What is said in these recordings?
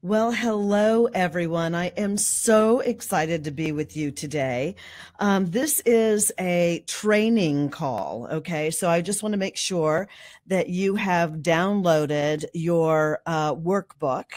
Well, hello, everyone. I am so excited to be with you today. This is a training call, okay? So I just want to make sure that you have downloaded your workbook.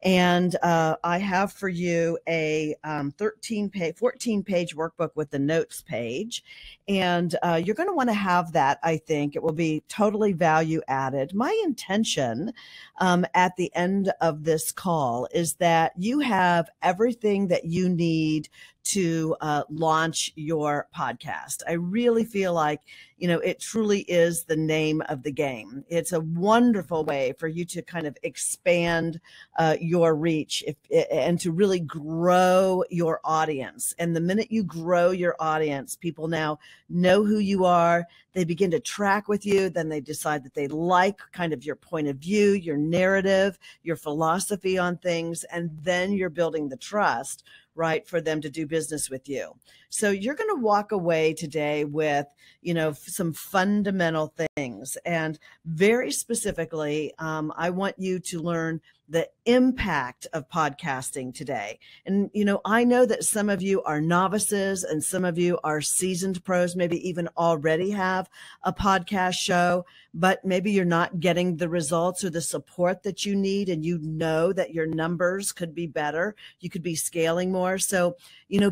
And I have for you a 14-page workbook with the notes page. And you're going to want to have that, I think. It will be totally value added. My intention at the end of this call is that you have everything that you need to launch your podcast. I really feel like, it truly is the name of the game. It's a wonderful way for you to kind of expand your reach and to really grow your audience. And the minute you grow your audience, people now know who you are. They begin to track with you. Then they decide that they like kind of your point of view, your narrative, your philosophy on things. And then you're building the trust, right, for them to do business with you. So you're going to walk away today with, some fundamental things. And very specifically, I want you to learn the impact of podcasting today. And, I know that some of you are novices and some of you are seasoned pros, maybe even already have a podcast show, but maybe you're not getting the results or the support that you need. And you know that your numbers could be better. You could be scaling more. So,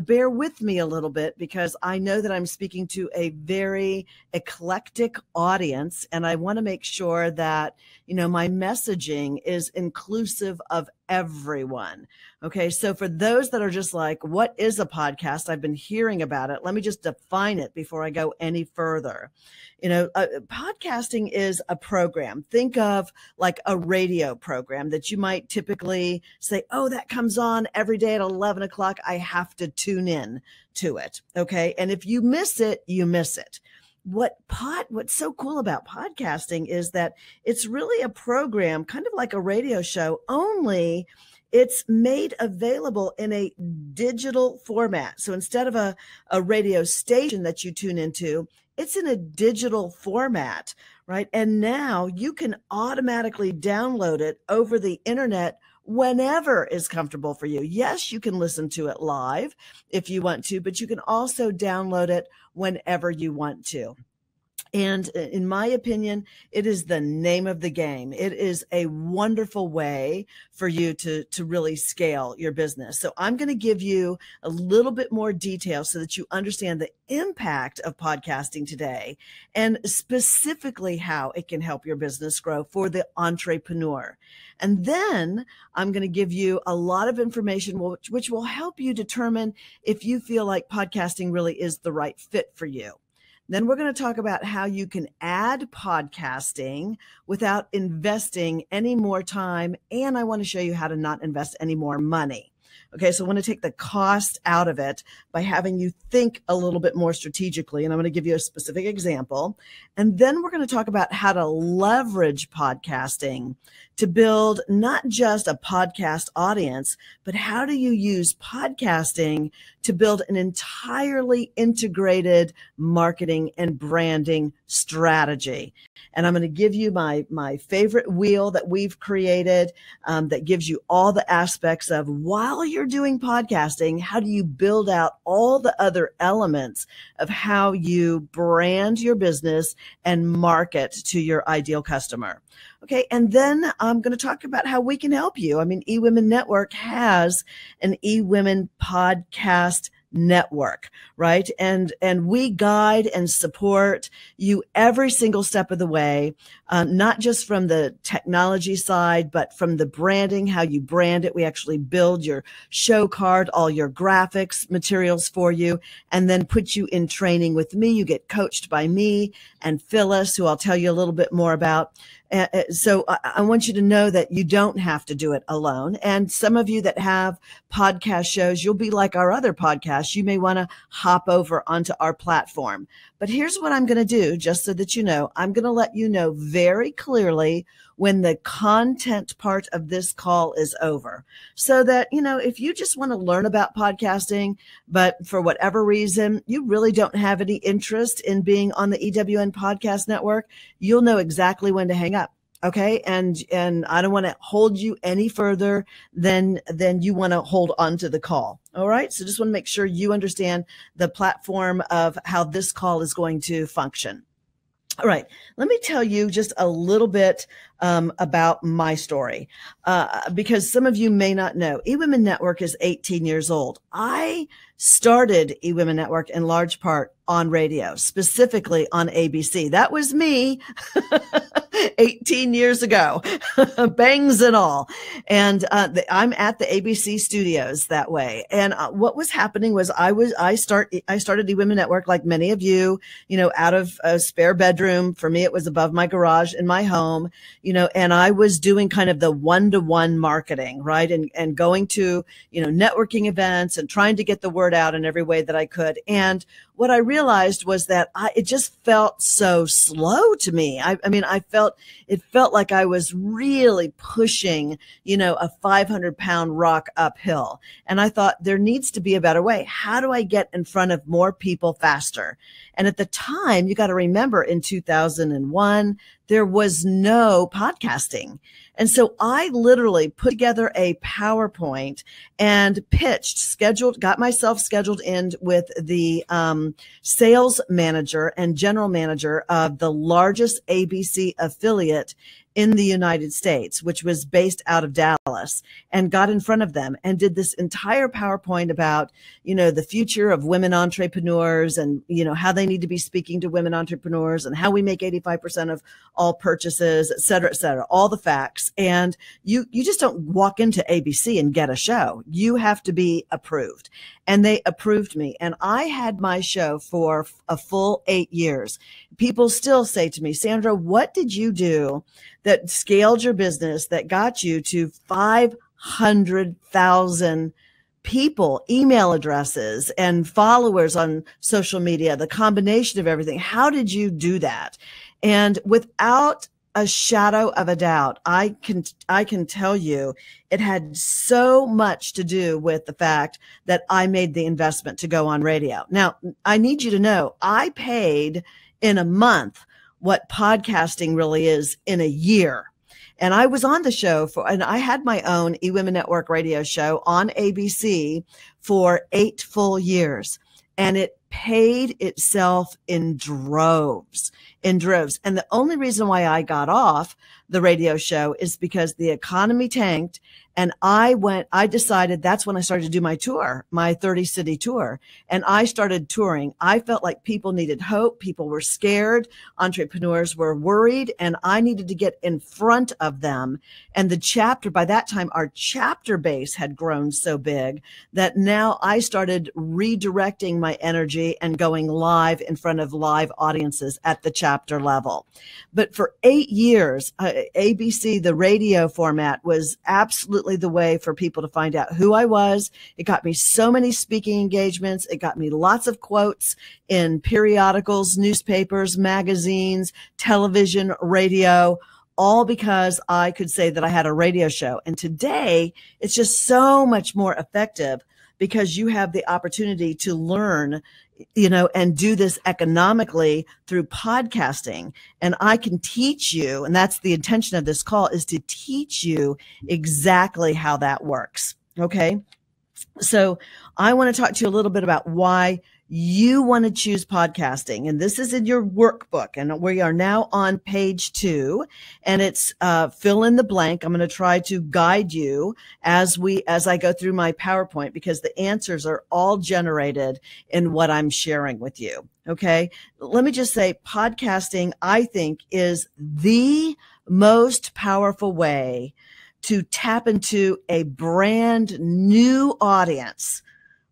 bear with me a little bit because I know that I'm speaking to a very eclectic audience. And I want to make sure that, my messaging is inclusive of everyone. Okay. So for those that are just like, what is a podcast? I've been hearing about it. Let me just define it before I go any further. Podcasting is a program. Think of like a radio program that you might typically say, oh, that comes on every day at 11 o'clock. I have to tune in to it. Okay. And if you miss it, you miss it. What's so cool about podcasting is that it's really a program, kind of like a radio show, only it's made available in a digital format. So instead of a radio station that you tune into, it's in a digital format, right? And now you can automatically download it over the internet whenever is comfortable for you. Yes, you can listen to it live if you want to, but you can also download it whenever you want to. And in my opinion, it is the name of the game. It is a wonderful way for you to really scale your business. So I'm going to give you a little bit more detail so that you understand the impact of podcasting today and specifically how it can help your business grow for the entrepreneur. And then I'm going to give you a lot of information which will help you determine if you feel like podcasting really is the right fit for you. Then we're going to talk about how you can add podcasting without investing any more time. And I want to show you how to not invest any more money. Okay, so I want to take the cost out of it by having you think a little bit more strategically. And I'm going to give you a specific example. And then we're going to talk about how to leverage podcasting to build not just a podcast audience, but how do you use podcasting to build an entirely integrated marketing and branding strategy. And I'm going to give you my favorite wheel that we've created that gives you all the aspects of while you're doing podcasting, how do you build out all the other elements of how you brand your business and market to your ideal customer. Okay. And then I'm going to talk about how we can help you. I mean, eWomen Network has an eWomen podcast network, right? And we guide and support you every single step of the way, not just from the technology side, but from the branding, how you brand it. We actually build your show card, all your graphics materials for you, and then put you in training with me. You get coached by me and Phyllis, who I'll tell you a little bit more about. So I want you to know that you don't have to do it alone. And some of you that have podcast shows, you'll be like our other podcasts. You may want to hop over onto our platform. But here's what I'm going to do, just so that you know. I'm going to let you know very clearly when the content part of this call is over. So that, if you just want to learn about podcasting, but for whatever reason, you really don't have any interest in being on the EWN Podcast Network, you'll know exactly when to hang up. Okay. And I don't want to hold you any further than you want to hold on to the call. All right. So just want to make sure you understand the platform of how this call is going to function. All right. Let me tell you just a little bit about my story, because some of you may not know. eWomen Network is 18 years old. I started eWomen Network in large part on radio, specifically on ABC. That was me 18 years ago, bangs and all. And I'm at the ABC studios that way. And what was happening was I started eWomen Network like many of you, out of a spare bedroom. For me, it was above my garage in my home, and I was doing kind of the one-to-one marketing, right? And going to, networking events and trying to get the word out in every way that I could. And what I realized was that it just felt so slow to me. I mean, it felt like I was really pushing, a 500-pound rock uphill. And I thought there needs to be a better way. How do I get in front of more people faster? And at the time, you got to remember in 2001, there was no podcasting. And so I literally put together a PowerPoint and got myself scheduled in with the sales manager and general manager of the largest ABC affiliate in the United States, which was based out of Dallas, and got in front of them and did this entire PowerPoint about, the future of women entrepreneurs and, how they need to be speaking to women entrepreneurs and how we make 85% of all purchases, et cetera, all the facts. And you just don't walk into ABC and get a show. You have to be approved. And they approved me. And I had my show for a full 8 years. People still say to me, Sandra, what did you do that scaled your business that got you to 500,000 people, email addresses, and followers on social media, the combination of everything? How did you do that? And without a shadow of a doubt, I can tell you it had so much to do with the fact that I made the investment to go on radio. Now, I need you to know I paid in a month what podcasting really is in a year. And I was on the show and I had my own eWomen Network radio show on ABC for 8 full years. And it paid itself in droves. And the only reason why I got off the radio show is because the economy tanked. And I decided that's when I started to do my tour, my 30-city tour. And I started touring. I felt like people needed hope. People were scared. Entrepreneurs were worried. And I needed to get in front of them. And by that time, our chapter base had grown so big that now I started redirecting my energy and going live in front of live audiences at the chapter level. But for 8 years, ABC, the radio format, was absolutely the way for people to find out who I was. It got me so many speaking engagements. It got me lots of quotes in periodicals, newspapers, magazines, television, radio, all because I could say that I had a radio show. And today it's just so much more effective because you have the opportunity to learn, and do this economically through podcasting. And I can teach you, and that's the intention of this call, is to teach you exactly how that works. Okay. So I want to talk to you a little bit about why you want to choose podcasting. And this is in your workbook. And we are now on page 2, and it's fill in the blank. I'm going to try to guide you as I go through my PowerPoint, because the answers are all generated in what I'm sharing with you. Okay. Let me just say, podcasting, I think, is the most powerful way to tap into a brand new audience,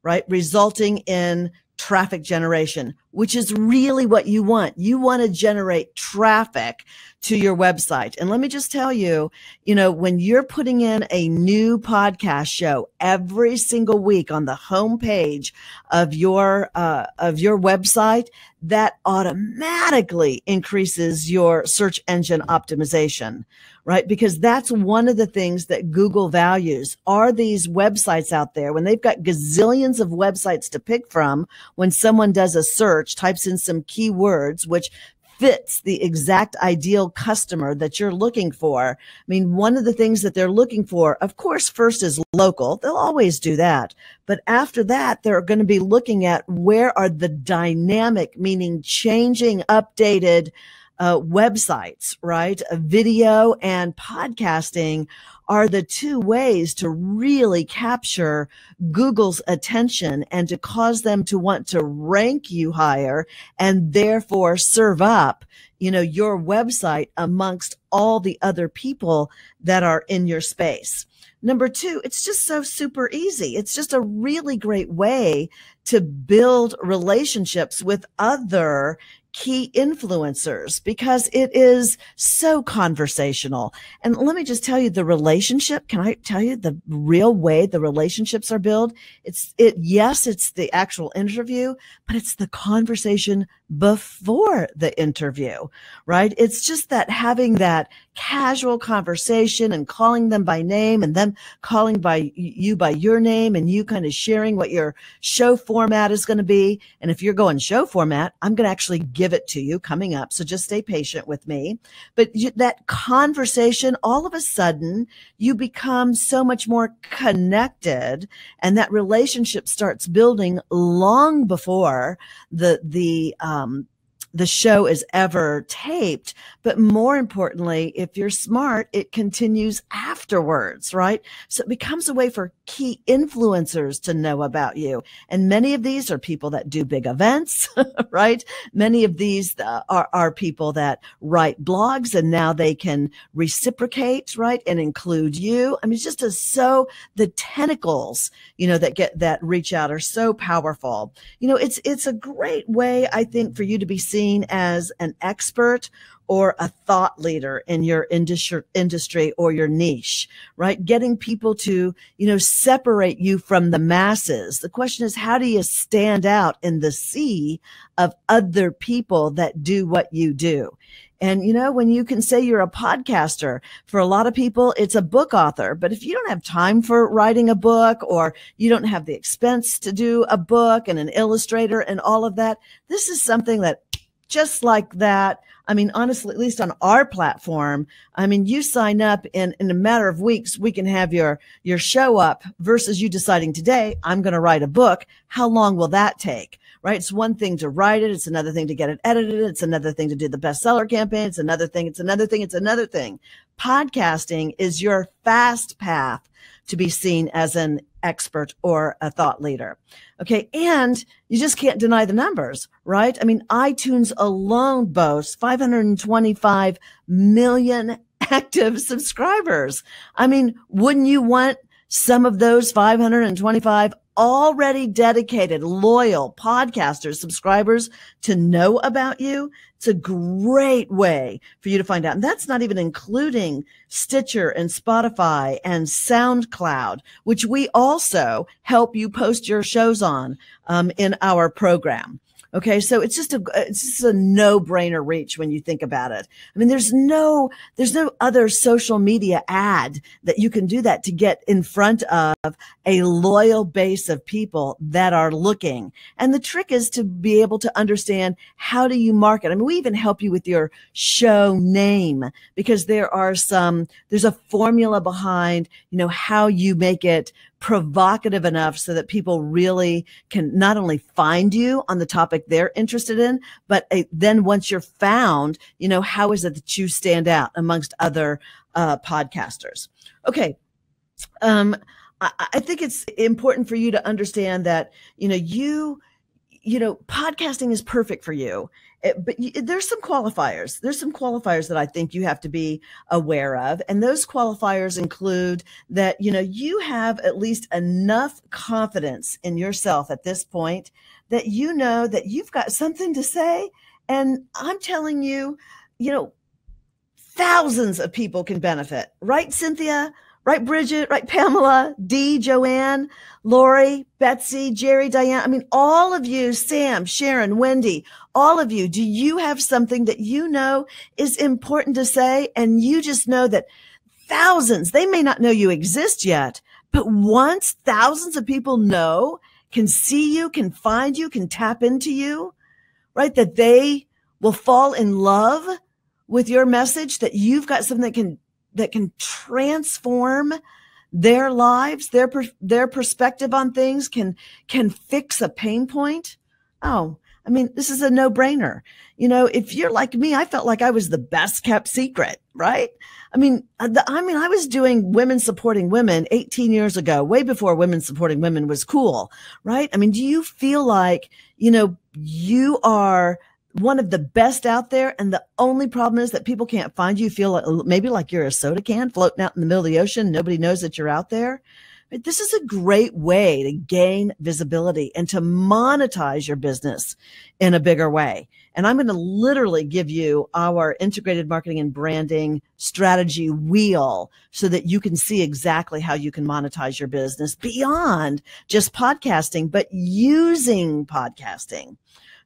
right? Resulting in traffic generation, which is really what you want. You want to generate traffic to your website. And let me just tell you, when you're putting in a new podcast show every single week on the homepage of your website, that automatically increases your search engine optimization, right? Because that's one of the things that Google values, are these websites out there when they've got gazillions of websites to pick from. When someone does a search, types in some keywords, which fits the exact ideal customer that you're looking for. I mean, one of the things that they're looking for, of course, first is local. They'll always do that. But after that, they're going to be looking at where are the dynamic, meaning changing, updated websites, right? Video and podcasting are the two ways to really capture Google's attention and to cause them to want to rank you higher and therefore serve up, your website amongst all the other people that are in your space. Number two, it's just so super easy. It's just a really great way to build relationships with other key influencers because it is so conversational. And let me just tell you the relationship. Can I tell you the real way the relationships are built? Yes, it's the actual interview, but it's the conversation before the interview, right? It's just that having that casual conversation and calling them by name and them calling you by your name and you kind of sharing what your show format is going to be. And if you're going show format, I'm going to actually give it to you coming up. So just stay patient with me. But that conversation, all of a sudden, you become so much more connected and that relationship starts building long before the show is ever taped. But more importantly, if you're smart, it continues afterwards, right? So it becomes a way for key influencers to know about you. And many of these are people that do big events, right? Many of these are people that write blogs and now they can reciprocate, right? And include you. I mean, it's just the tentacles, that reach out are so powerful. It's a great way, I think, for you to be seen as an expert or a thought leader in your industry or your niche, right? Getting people to, separate you from the masses. The question is, how do you stand out in the sea of other people that do what you do? And, when you can say you're a podcaster, for a lot of people, it's a book author. But if you don't have time for writing a book or you don't have the expense to do a book and an illustrator and all of that, this is something that just like that. I mean, honestly, at least on our platform, I mean, you sign up in a matter of weeks, we can have your show up versus you deciding today, I'm going to write a book. How long will that take? Right? It's one thing to write it. It's another thing to get it edited. It's another thing to do the bestseller campaign. It's another thing. It's another thing. It's another thing. Podcasting is your fast path to be seen as an expert or a thought leader. Okay. And you just can't deny the numbers, right? I mean, iTunes alone boasts 525 million active subscribers. I mean, wouldn't you want some of those 525 already dedicated, loyal podcasters, subscribers to know about you? It's a great way for you to find out. And that's not even including Stitcher and Spotify and SoundCloud, which we also help you post your shows on in our program. Okay, so it's just a no-brainer reach when you think about it. I mean, there's no other social media ad that you can do that to get in front of a loyal base of people that are looking. And the trick is to be able to understand, how do you market? I mean, we even help you with your show name because there's a formula behind, how you make it provocative enough so that people really can not only find you on the topic they're interested in, but then once you're found, how is it that you stand out amongst other podcasters? Okay. I think it's important for you to understand that, podcasting is perfect for you. But there's some qualifiers. There's some qualifiers that I think you have to be aware of. And those qualifiers include that, you have at least enough confidence in yourself at this point that you know that you've got something to say. And I'm telling you, thousands of people can benefit. Right, Cynthia? Right, Bridget? Right, Pamela? Dee, Joanne, Lori, Betsy, Jerry, Diane? I mean, all of you, Sam, Sharon, Wendy, all of you, do you have something that you know is important to say? And you just know that thousands, they may not know you exist yet, but once thousands of people know, can see you, can find you, can tap into you, right? That they will fall in love with your message, that you've got something that can transform their lives, their perspective on things, can fix a pain point. Oh, I mean, this is a no-brainer. If you're like me, I felt like I was the best kept secret, right? I mean, I was doing women supporting women 18 years ago, way before women supporting women was cool, right? I mean, do you feel like, you are one of the best out there, and the only problem is that people can't find you? You feel like, maybe like you're a soda can floating out in the middle of the ocean. Nobody knows that you're out there. But this is a great way to gain visibility and to monetize your business in a bigger way. And I'm going to literally give you our integrated marketing and branding strategy wheel so that you can see exactly how you can monetize your business beyond just podcasting, but using podcasting.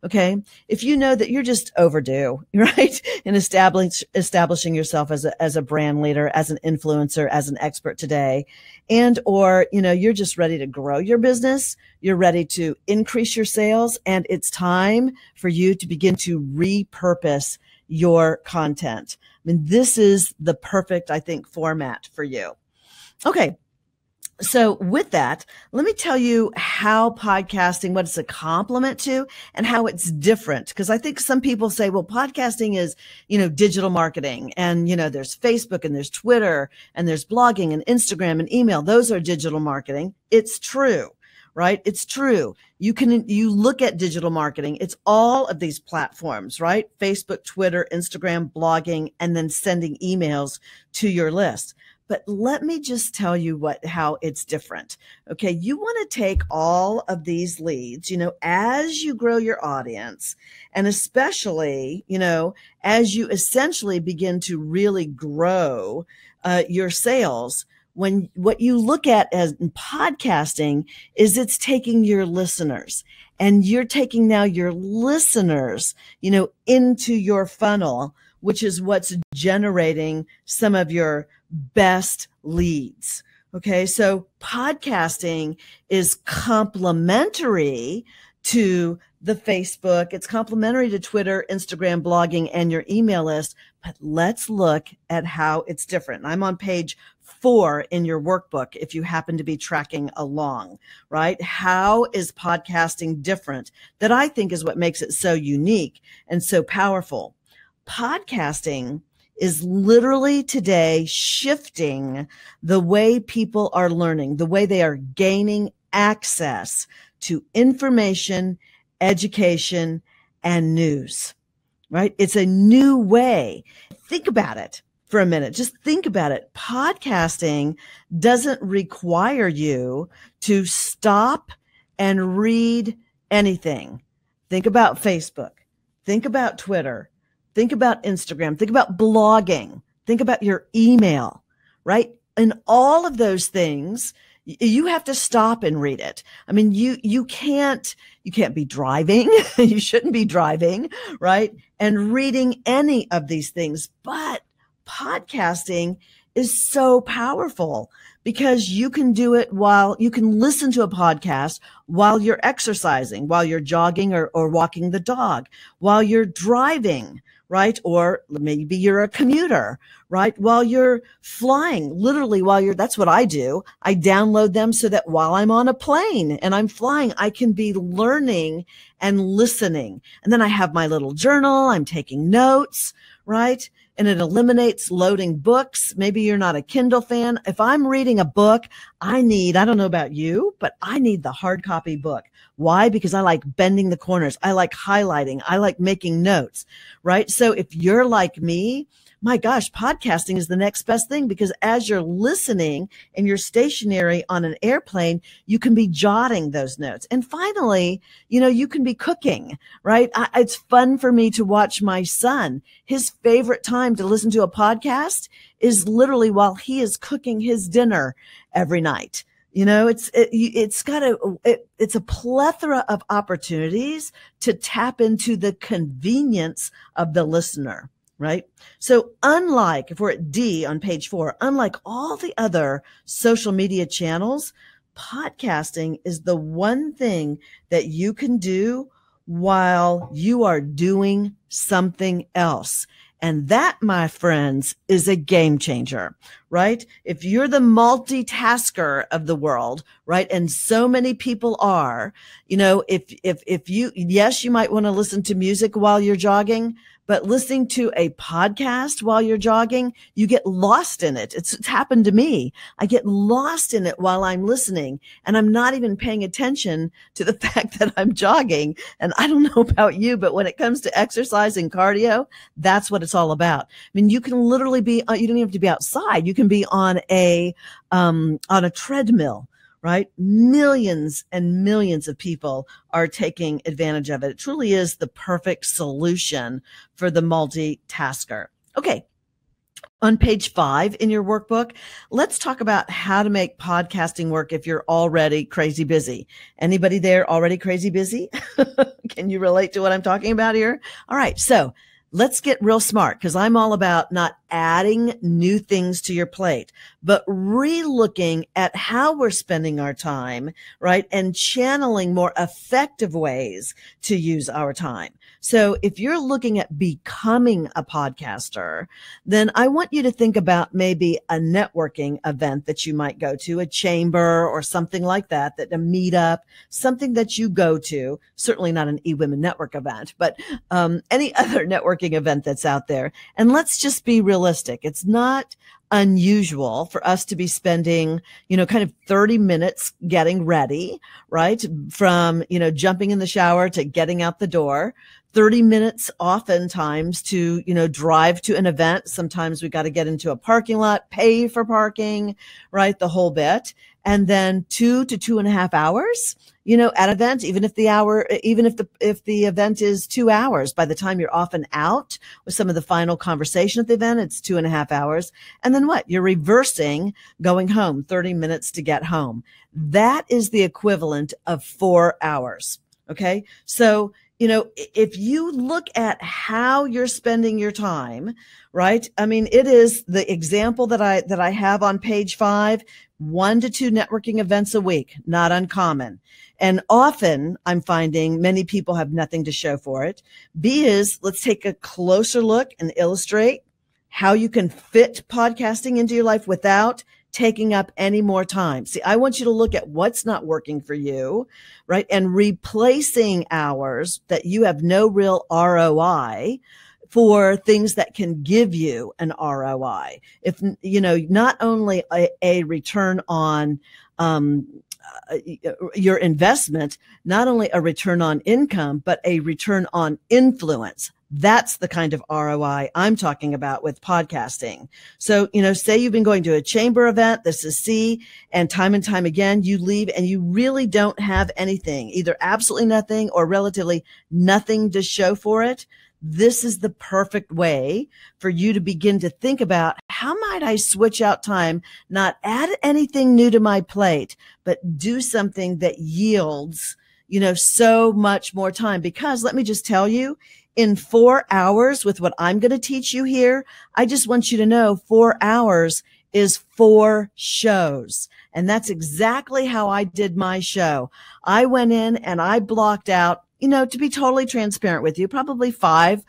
Okay. If you know that you're just overdue, right, in establishing yourself as a brand leader, as an influencer, as an expert today, or you're just ready to grow your business, you're ready to increase your sales, and it's time for you to begin to repurpose your content. I mean, this is the perfect, I think, format for you. Okay. So with that, let me tell you how podcasting, what it's a complement to, and how it's different. Because I think some people say, well, podcasting is, digital marketing, and, there's Facebook and there's Twitter and there's blogging and Instagram and email. Those are digital marketing. It's true, right? It's true. You look at digital marketing. It's all of these platforms, right? Facebook, Twitter, Instagram, blogging, and then sending emails to your list. But let me just tell you how it's different. Okay. You want to take all of these leads, as you grow your audience, and especially, as you essentially begin to really grow your sales. What you look at as podcasting is it's taking your listeners, and you're taking now your listeners, into your funnel, which is what's generating some of your best leads. Okay. So podcasting is complementary to the Facebook. It's complementary to Twitter, Instagram, blogging, and your email list. But let's look at how it's different. I'm on page 4 in your workbook, if you happen to be tracking along, right? How is podcasting different? That I think is what makes it so unique and so powerful. Podcasting is literally today shifting the way people are learning, the way they are gaining access to information, education, and news, right? It's a new way. Think about it for a minute. Just think about it. Podcasting doesn't require you to stop and read anything. Think about Facebook. Think about Twitter. Think about Instagram. Think about blogging. Think about your email, right? And all of those things, you have to stop and read it. I mean, you can't be driving. You shouldn't be driving, right? And reading any of these things. But podcasting is so powerful because you can do it you can listen to a podcast while you're exercising, while you're jogging or walking the dog, while you're driving, right? Or maybe you're a commuter, right? While you're flying, literally that's what I do. I download them so that while I'm on a plane and I'm flying, I can be learning and listening. And then I have my little journal. I'm taking notes, right? And it eliminates loading books. Maybe you're not a Kindle fan. If I'm reading a book, I don't know about you, but I need the hard copy book. Why? Because I like bending the corners. I like highlighting. I like making notes, right? So if you're like me, my gosh, podcasting is the next best thing, because as you're listening and you're stationary on an airplane, you can be jotting those notes. And finally, you can be cooking, right? It's fun for me to watch my son. His favorite time to listen to a podcast is literally while he is cooking his dinner every night. It's a plethora of opportunities to tap into the convenience of the listener. Right? So if we're at D on page 4, unlike all the other social media channels, podcasting is the one thing that you can do while you are doing something else. And that, my friends, is a game changer, right? If you're the multitasker of the world, right? And so many people are, if you, yes, you might want to listen to music while you're jogging, but listening to a podcast while you're jogging, you get lost in it. It's happened to me. I get lost in it while I'm listening, and I'm not even paying attention to the fact that I'm jogging. And I don't know about you, but when it comes to exercise and cardio, that's what it's all about. I mean, you can literally be, you don't even have to be outside. You can be on a treadmill, right? Millions and millions of people are taking advantage of it. It truly is the perfect solution for the multitasker. Okay. On page 5 in your workbook, let's talk about how to make podcasting work if you're already crazy busy. Anybody there already crazy busy? Can you relate to what I'm talking about here? All right. So let's get real smart, because I'm all about not adding new things to your plate, but re-looking at how we're spending our time, right? And channeling more effective ways to use our time. So if you're looking at becoming a podcaster, then I want you to think about maybe a networking event that you might go to, a chamber or something like that, a meetup, something that you go to, certainly not an eWomen Network event, but any other networking event that's out there. And let's just be realistic. It's not unusual for us to be spending, kind of 30 minutes getting ready, right? From, jumping in the shower to getting out the door. 30 minutes oftentimes to, drive to an event. Sometimes we got to get into a parking lot, pay for parking, right? The whole bit. And then 2 to 2.5 hours, at an event, even if the event is 2 hours, by the time you're off and out with some of the final conversation at the event, it's 2.5 hours. And then what? You're reversing going home, 30 minutes to get home. That is the equivalent of 4 hours. Okay. So, if you look at how you're spending your time, right? I mean, it is the example that I have on page 5, 1 to 2 networking events a week, not uncommon. And often I'm finding many people have nothing to show for it. B is, let's take a closer look and illustrate how you can fit podcasting into your life without taking up any more time. See, I want you to look at what's not working for you, right? And replacing hours that you have no real ROI for things that can give you an ROI. If, not only a return on, your investment, not only a return on income, but a return on influence. That's the kind of ROI I'm talking about with podcasting. So, say you've been going to a chamber event, this is C, and time again, you leave and you really don't have anything, either absolutely nothing or relatively nothing to show for it. This is the perfect way for you to begin to think about, how might I switch out time, not add anything new to my plate, but do something that yields, so much more time. Because let me just tell you, in 4 hours with what I'm going to teach you here, I just want you to know 4 hours is 4 shows. And that's exactly how I did my show. I went in and I blocked out, to be totally transparent with you, probably 5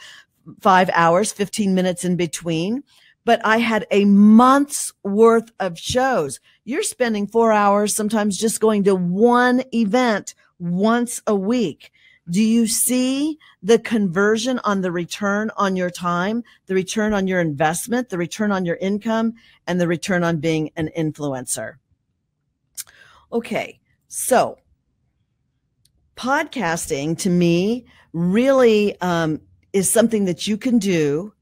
hours, 15 minutes in between. But I had a month's worth of shows. You're spending 4 hours sometimes just going to one event once a week. Do you see the conversion on the return on your time, the return on your investment, the return on your income, and the return on being an influencer? Okay, so podcasting to me really is something that you can do,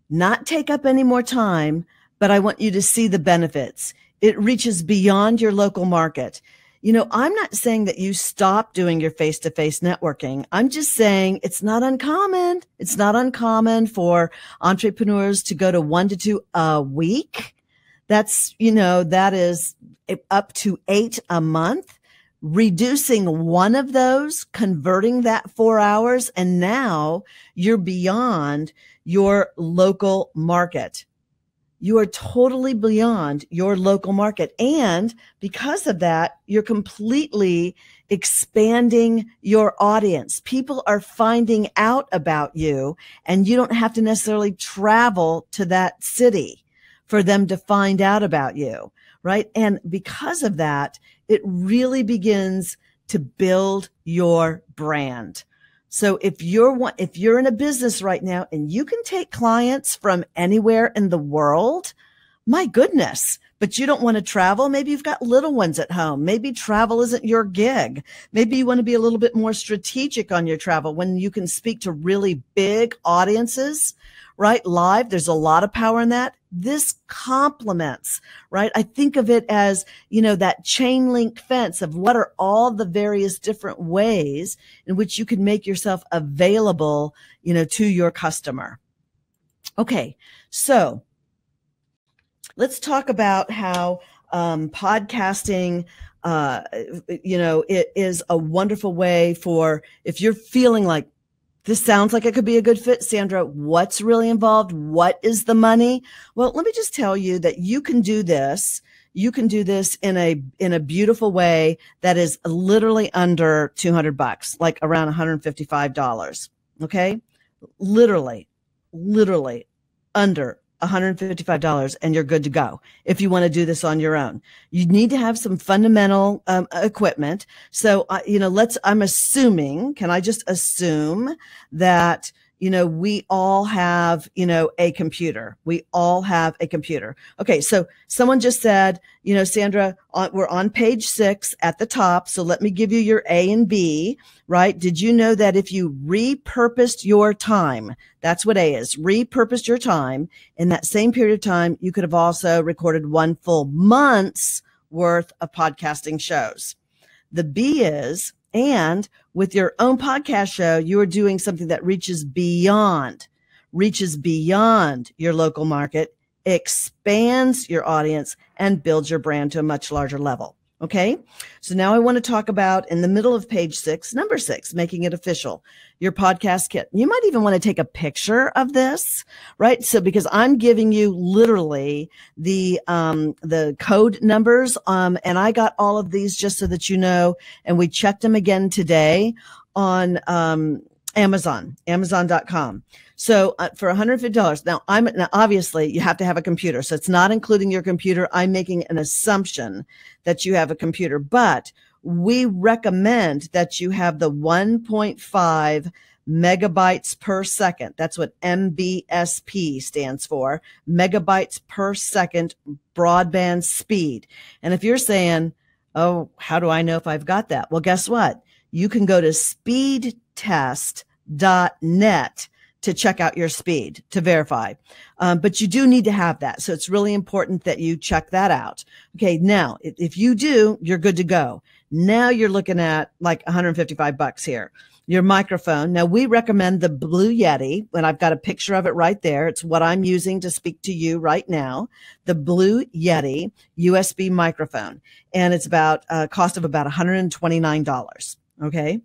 not take up any more time, but I want you to see the benefits. It reaches beyond your local market. I'm not saying that you stop doing your face-to-face networking. I'm just saying it's not uncommon. It's not uncommon for entrepreneurs to go to 1 to 2 a week. That's, that is up to 8 a month. Reducing one of those, converting that 4 hours, and now you're beyond your local market. you are totally beyond your local market. And because of that, you're completely expanding your audience. People are finding out about you, and you don't have to necessarily travel to that city for them to find out about you, right? And because of that, it really begins to build your brand. So if you're in a business right now and you can take clients from anywhere in the world, my goodness, but you don't want to travel. Maybe you've got little ones at home. Maybe travel isn't your gig. Maybe you want to be a little bit more strategic on your travel when you can speak to really big audiences, right? Live. There's a lot of power in that. This complements, right? I think of it as, that chain link fence of what are all the various different ways in which you can make yourself available, to your customer. Okay. So let's talk about how, podcasting, it is a wonderful way for, if you're feeling like, this sounds like it could be a good fit, Sandra. What's really involved? What is the money? Well, let me just tell you that you can do this. You can do this in a beautiful way that is literally under $200, like around $155. Okay. Literally under $155, and you're good to go if you want to do this on your own. You need to have some fundamental equipment. So, I'm assuming, can I just assume that, we all have, a computer. We all have a computer. Okay. So someone just said, Sandra, we're on page 6 at the top. So let me give you your A and B, right? Did you know that if you repurposed your time, that's what A is, repurposed your time, in that same period of time, you could have also recorded 1 full month's worth of podcasting shows. The B is, and with your own podcast show, you are doing something that reaches beyond your local market, expands your audience, and builds your brand to a much larger level. Okay. So now I want to talk about, in the middle of page 6, number 6, making it official, your podcast kit. You might even want to take a picture of this, right? So, because I'm giving you literally the code numbers, and I got all of these just so that you know, and we checked them again today on, Amazon.com. So for $150, now obviously you have to have a computer. So it's not including your computer. I'm making an assumption that you have a computer, but we recommend that you have the 1.5 megabytes per second. That's what MBSP stands for, megabytes per second broadband speed. And if you're saying, oh, how do I know if I've got that? Well, guess what? You can go to speedtest.net to check out your speed to verify. But you do need to have that. So it's really important that you check that out. Okay. Now, if you do, you're good to go. Now you're looking at like $155 here. Your microphone. Now we recommend the Blue Yeti, and I've got a picture of it right there. It's what I'm using to speak to you right now. The Blue Yeti USB microphone. And it's about a cost of about $129. Okay.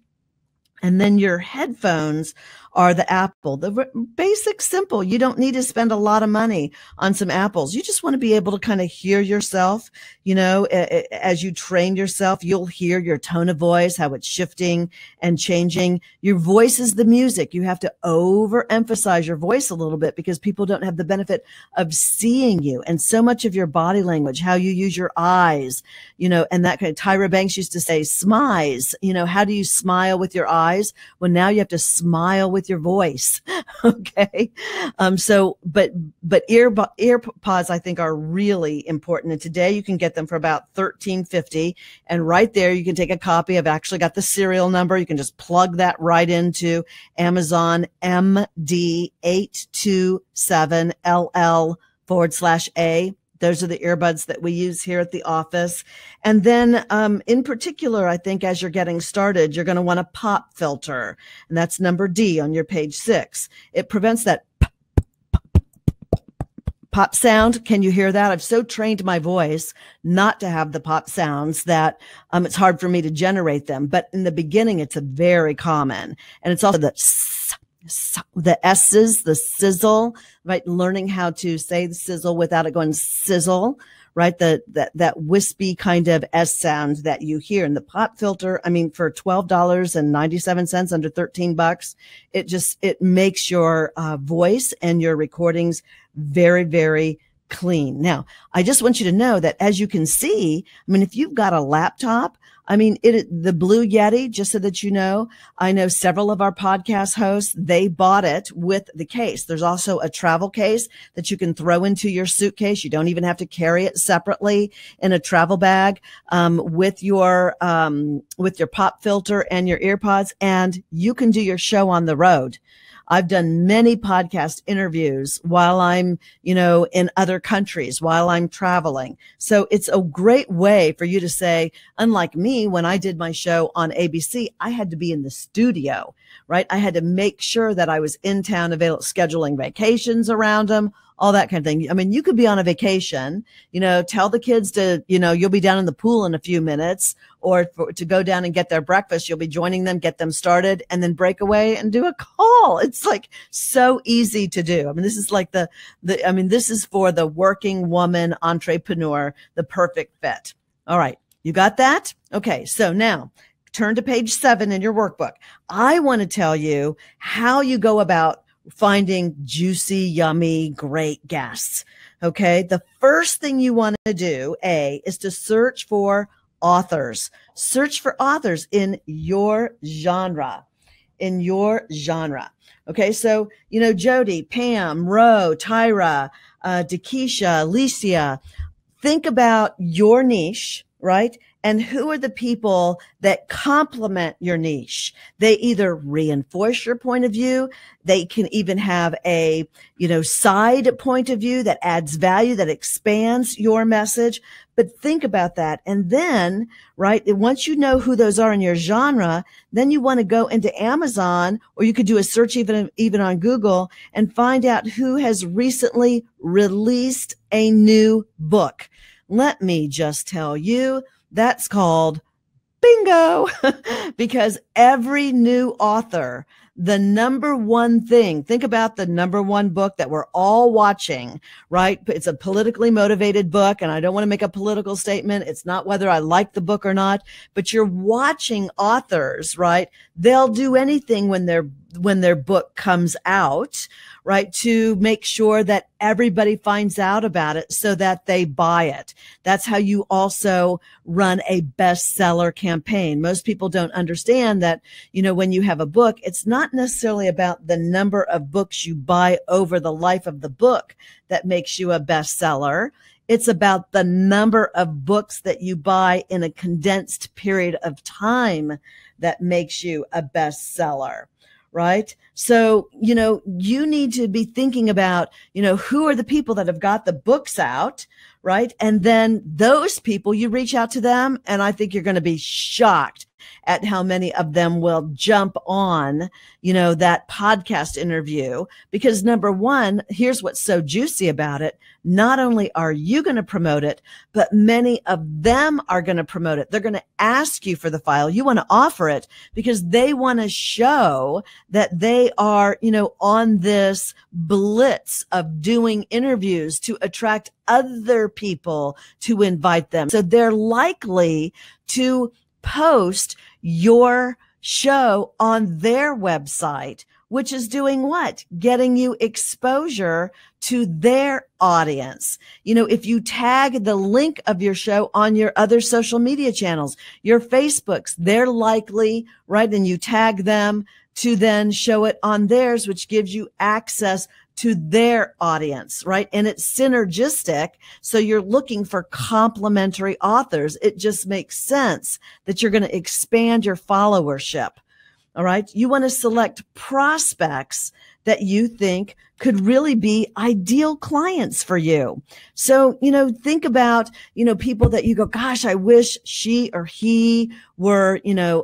And then your headphones are the Apple, the basic, simple. You don't need to spend a lot of money on some Apples. You just want to be able to kind of hear yourself, as you train yourself, you'll hear your tone of voice, how it's shifting and changing. Your voice is the music. You have to overemphasize your voice a little bit because people don't have the benefit of seeing you. And so much of your body language, how you use your eyes, and that kind of, Tyra Banks used to say, smize, how do you smile with your eyes? Well, now you have to smile with your voice. Okay. But earpods, I think, are really important. And today you can get them for about $13.50. And right there, you can take a copy. I've actually got the serial number. You can just plug that right into Amazon MD827LL/A. Those are the earbuds that we use here at the office. And then in particular, I think as you're getting started, you're going to want a pop filter. And that's number D on your page 6. It prevents that pop sound. Can you hear that? I've so trained my voice not to have the pop sounds that it's hard for me to generate them. But in the beginning, it's a very common. And it's also the the S's, the sizzle, right? Learning how to say the sizzle without it going sizzle, right? That wispy kind of S sound that you hear in the pop filter. I mean, for $12.97, under $13, it makes your voice and your recordings very, very clean. Now, I just want you to know that, as you can see, I mean, if you've got a laptop, I mean, the Blue Yeti, just so that you know, I know several of our podcast hosts, they bought it with the case. There's also a travel case that you can throw into your suitcase. You don't even have to carry it separately in a travel bag, with your pop filter and your earpods, and you can do your show on the road. I've done many podcast interviews while I'm, in other countries, while I'm traveling. So it's a great way for you to say, unlike me, when I did my show on ABC, I had to be in the studio, right? I had to make sure that I was in town, scheduling vacations around them, all that kind of thing. I mean, you could be on a vacation, tell the kids to, you'll be down in the pool in a few minutes, or to go down and get their breakfast. You'll be joining them, get them started, and then break away and do a call. It's like so easy to do. I mean, this is like this is for the working woman entrepreneur, the perfect fit. All right. You got that? Okay. So now turn to page 7 in your workbook. I want to tell you how you go about finding juicy, yummy, great guests. Okay. The first thing you want to do, is to search for authors. Search for authors in your genre. Okay. So, Jody, Pam, Ro, Tyra, Dakisha, Alicia, think about your niche, right? And who are the people that complement your niche? They either reinforce your point of view. They can even have a, side point of view that adds value, that expands your message. But think about that. And then, right, once you know who those are in your genre, then you want to go into Amazon, or you could do a search even on Google, and find out who has recently released a new book. Let me just tell you, that's called bingo, because every new author, the number one thing, think about the number one book that we're all watching, right? It's a politically motivated book, and I don't want to make a political statement. It's not whether I like the book or not, but you're watching authors, right? They'll do anything when their book comes out, right, to make sure that everybody finds out about it so that they buy it. That's how you also run a bestseller campaign. Most people don't understand that, when you have a book, it's not necessarily about the number of books you buy over the life of the book that makes you a bestseller. It's about the number of books that you buy in a condensed period of time that makes you a bestseller. Right. So, you need to be thinking about, who are the people that have got the books out, right? And then those people, you reach out to them, and I think you're going to be shocked at how many of them will jump on, that podcast interview. Because number one, here's what's so juicy about it. Not only are you going to promote it, but many of them are going to promote it. They're going to ask you for the file. You want to offer it because they want to show that they are, on this blitz of doing interviews to attract other people to invite them. So they're likely to post your show on their website, which is doing what? Getting you exposure to their audience. If you tag the link of your show on your other social media channels, your Facebooks, they're likely, right? And you tag them to then show it on theirs, which gives you access to their audience, right? And it's synergistic. So you're looking for complementary authors. It just makes sense that you're going to expand your followership. All right. You want to select prospects that you think could really be ideal clients for you. So, think about, people that you go, gosh, I wish she or he were,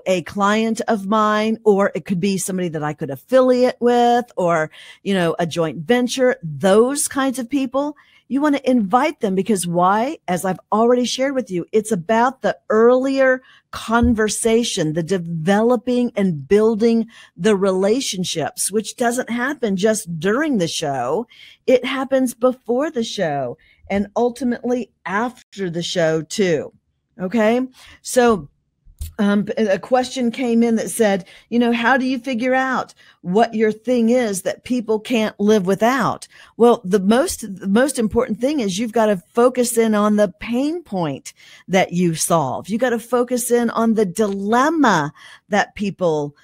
a client of mine, or it could be somebody that I could affiliate with, or, a joint venture. Those kinds of people. You want to invite them because why? As I've already shared with you, it's about the earlier conversation, the developing and building the relationships, which doesn't happen just during the show. It happens before the show and ultimately after the show too. Okay. So a question came in that said, how do you figure out what your thing is that people can't live without? Well, the most important thing is you've got to focus in on the pain point that you solve. You got to focus in on the dilemma that people,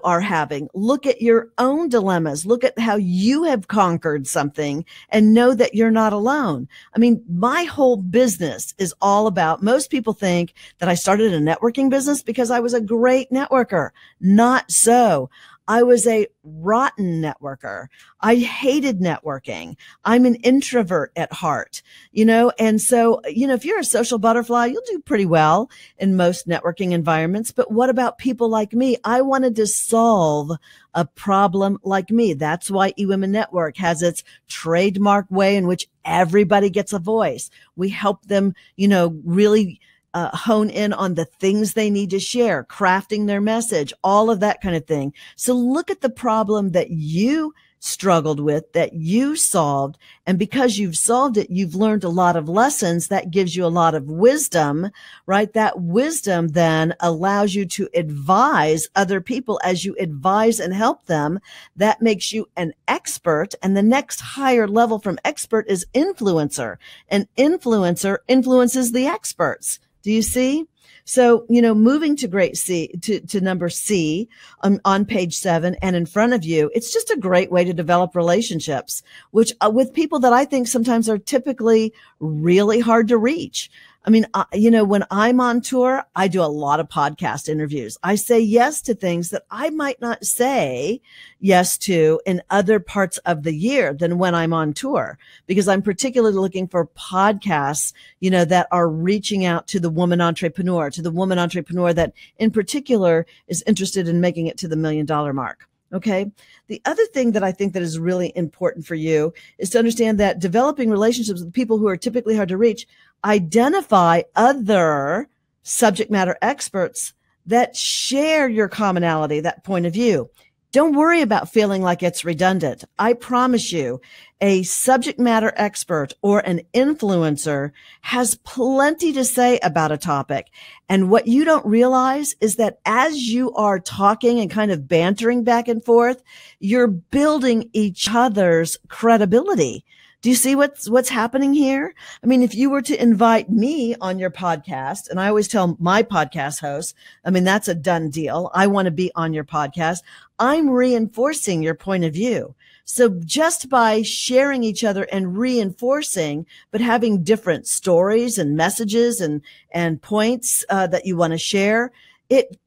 are having. Look at your own dilemmas. Look at how you have conquered something and know that you're not alone. I mean, my whole business is all about, most people think that I started a networking business because I was a great networker. Not so. I was a rotten networker. I hated networking. I'm an introvert at heart, and so, if you're a social butterfly, you'll do pretty well in most networking environments. But what about people like me? I wanted to solve a problem like me. That's why eWomen Network has its trademark way in which everybody gets a voice. We help them, really hone in on the things they need to share, crafting their message, all of that kind of thing. So look at the problem that you struggled with, that you solved. And because you've solved it, you've learned a lot of lessons. That gives you a lot of wisdom, right? That wisdom then allows you to advise other people as you advise and help them. That makes you an expert. And the next higher level from expert is influencer. An influencer influences the experts. Do you see? So, moving to to number C on page 7 and in front of you, it's just a great way to develop relationships, which with people that I think sometimes are typically really hard to reach. I mean, when I'm on tour, I do a lot of podcast interviews. I say yes to things that I might not say yes to in other parts of the year than when I'm on tour, because I'm particularly looking for podcasts, that are reaching out to the woman entrepreneur, that in particular is interested in making it to the $1 million mark. Okay. The other thing that I think that is really important for you is to understand that developing relationships with people who are typically hard to reach, identify other subject matter experts that share your commonality, that point of view. Don't worry about feeling like it's redundant. I promise you, a subject matter expert or an influencer has plenty to say about a topic. And what you don't realize is that as you are talking and kind of bantering back and forth, you're building each other's credibility. Do you see what's happening here? I mean, if you were to invite me on your podcast, and I always tell my podcast hosts, I mean, that's a done deal. I want to be on your podcast. I'm reinforcing your point of view. So just by sharing each other and reinforcing, but having different stories and messages and points that you want to share, it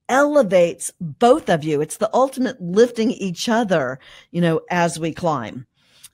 elevates both of you. It's the ultimate lifting each other, as we climb.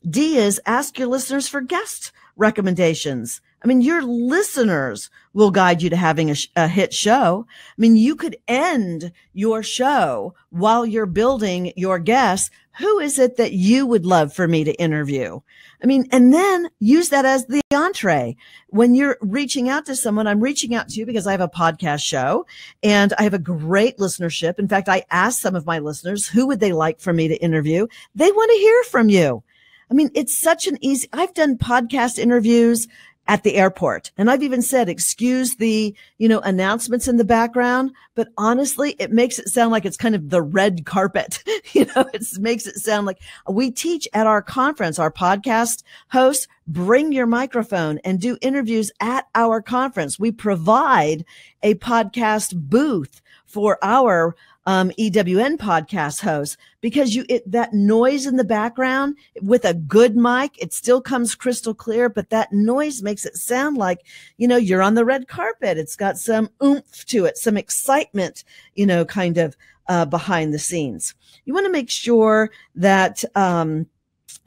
D is ask your listeners for guest recommendations. I mean, your listeners will guide you to having a hit show. I mean, you could end your show while you're building your guests. Who is it that you would love for me to interview? I mean, and then use that as the entree. When you're reaching out to someone, I'm reaching out to you because I have a podcast show and I have a great listenership. In fact, I asked some of my listeners, who would they like for me to interview? They want to hear from you. I mean, it's such an easy, I've done podcast interviews at the airport. And I've even said, excuse the, announcements in the background, but honestly, it makes it sound like it's kind of the red carpet. It makes it sound like we teach at our conference, our podcast hosts, bring your microphone and do interviews at our conference. We provide a podcast booth for our EWN podcast hosts, because that noise in the background with a good mic, it still comes crystal clear, but that noise makes it sound like, you're on the red carpet. It's got some oomph to it, some excitement, kind of behind the scenes. You want to make sure that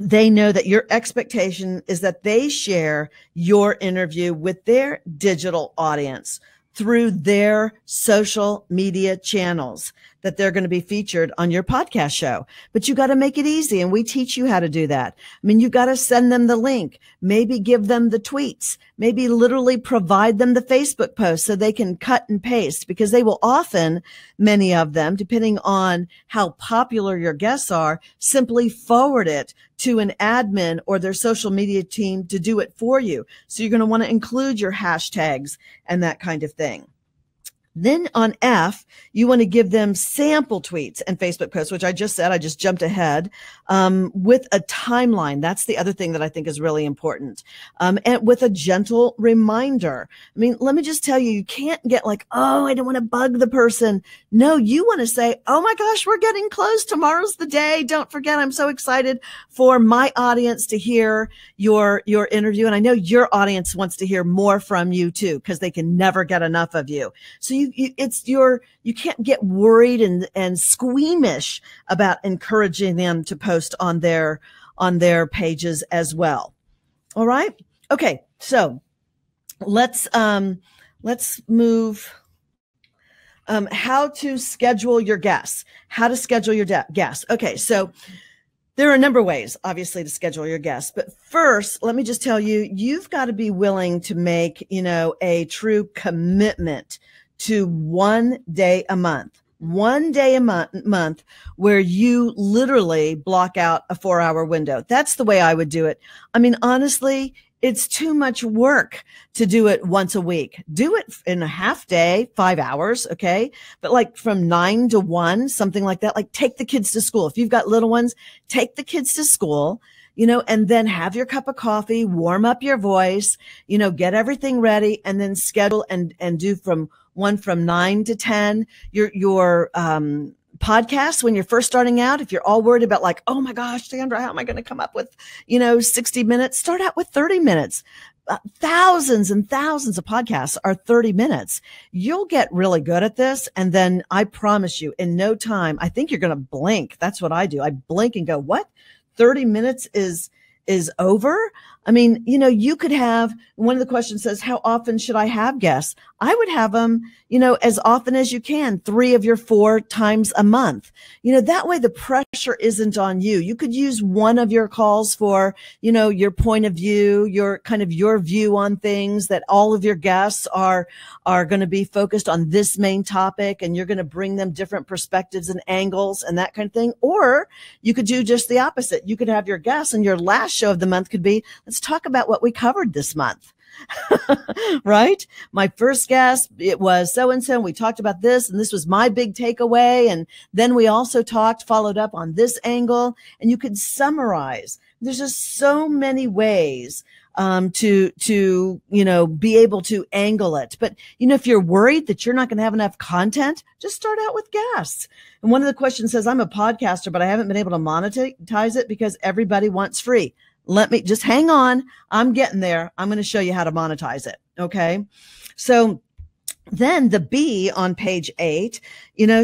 they know that your expectation is that they share your interview with their digital audience through their social media channels. that they're going to be featured on your podcast show. But you got to make it easy. And we teach you how to do that. I mean, you got to send them the link, maybe give them the tweets, maybe literally provide them the Facebook post so they can cut and paste, because they will often, many of them, depending on how popular your guests are, simply forward it to an admin or their social media team to do it for you. So you're going to want to include your hashtags and that kind of thing. Then on F, you want to give them sample tweets and Facebook posts, which I just said, I just jumped ahead, with a timeline. That's the other thing that I think is really important. And with a gentle reminder. I mean, let me just tell you, you can't get like, oh, I don't want to bug the person. No, you want to say, oh my gosh, we're getting close. Tomorrow's the day. Don't forget, I'm so excited for my audience to hear your interview. And I know your audience wants to hear more from you too, because they can never get enough of you. So you can't get worried and squeamish about encouraging them to post on their pages as well. All right. Okay. So let's move. How to schedule your guests. How to schedule your guests. Okay. So there are a number of ways, obviously, to schedule your guests. But first, let me just tell you, you've got to be willing to make, a true commitment to 1 day a month. 1 day a month where you literally block out a 4-hour window. That's the way I would do it. I mean, honestly, it's too much work to do it once a week. Do it in a half day, 5 hours. Okay. But like from 9 to 1, something like that, like take the kids to school. If you've got little ones, take the kids to school, and then have your cup of coffee, warm up your voice, get everything ready, and then schedule and do from 9 to 10, your podcast when you're first starting out. If you're all worried about like, oh my gosh, Sandra, how am I going to come up with, 60 minutes? Start out with 30 minutes. Thousands and thousands of podcasts are 30 minutes. You'll get really good at this. And then I promise you, in no time, I think you're going to blink. That's what I do. I blink and go, what? 30 minutes is over? I mean, you could have, one of the questions says, how often should I have guests? I would have them, as often as you can, 3 of your 4 times a month. That way the pressure isn't on you. You could use one of your calls for, your point of view, your view on things, that all of your guests are going to be focused on this main topic, and you're going to bring them different perspectives and angles and that kind of thing. Or you could do just the opposite. You could have your guests, and your last show of the month could be, let's talk about what we covered this month. Right? My first guest, it was so-and-so. We talked about this, and this was my big takeaway. And then we also followed up on this angle, and you could summarize. There's just so many ways to be able to angle it. But, if you're worried that you're not going to have enough content, just start out with guests. And one of the questions says, I'm a podcaster, but I haven't been able to monetize it because everybody wants free. Let me just hang on. I'm getting there. I'm going to show you how to monetize it. Okay. So then the B on page 8,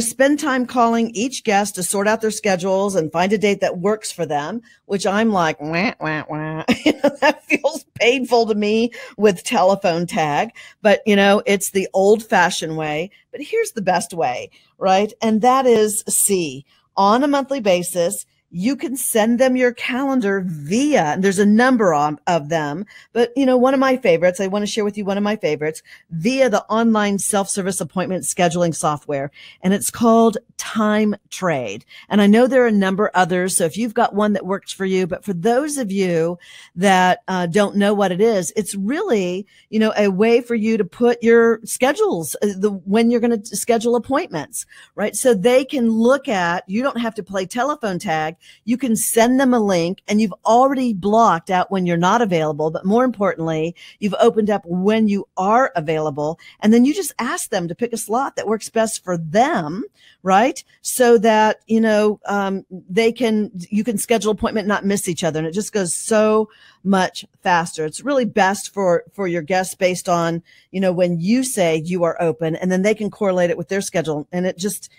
spend time calling each guest to sort out their schedules and find a date that works for them, which I'm like, wah, wah, wah. That feels painful to me with telephone tag, but it's the old fashioned way. But here's the best way, right? And that is C. On a monthly basis, you can send them your calendar via, and there's a number of them, but one of my favorites, I want to share with you one of my favorites, via the online self-service appointment scheduling software, and it's called Time Trade. And I know there are a number others, so if you've got one that works for you, but for those of you that don't know what it is, it's really, a way for you to put your schedules, when you're going to schedule appointments, right? So they can look at, you don't have to play telephone tag. You can send them a link, and you've already blocked out when you're not available. But more importantly, you've opened up when you are available. And then you just ask them to pick a slot that works best for them, right? So that, you can schedule an appointment, not miss each other. And it just goes so much faster. It's really best for your guests based on, when you say you are open, and then they can correlate it with their schedule. And it just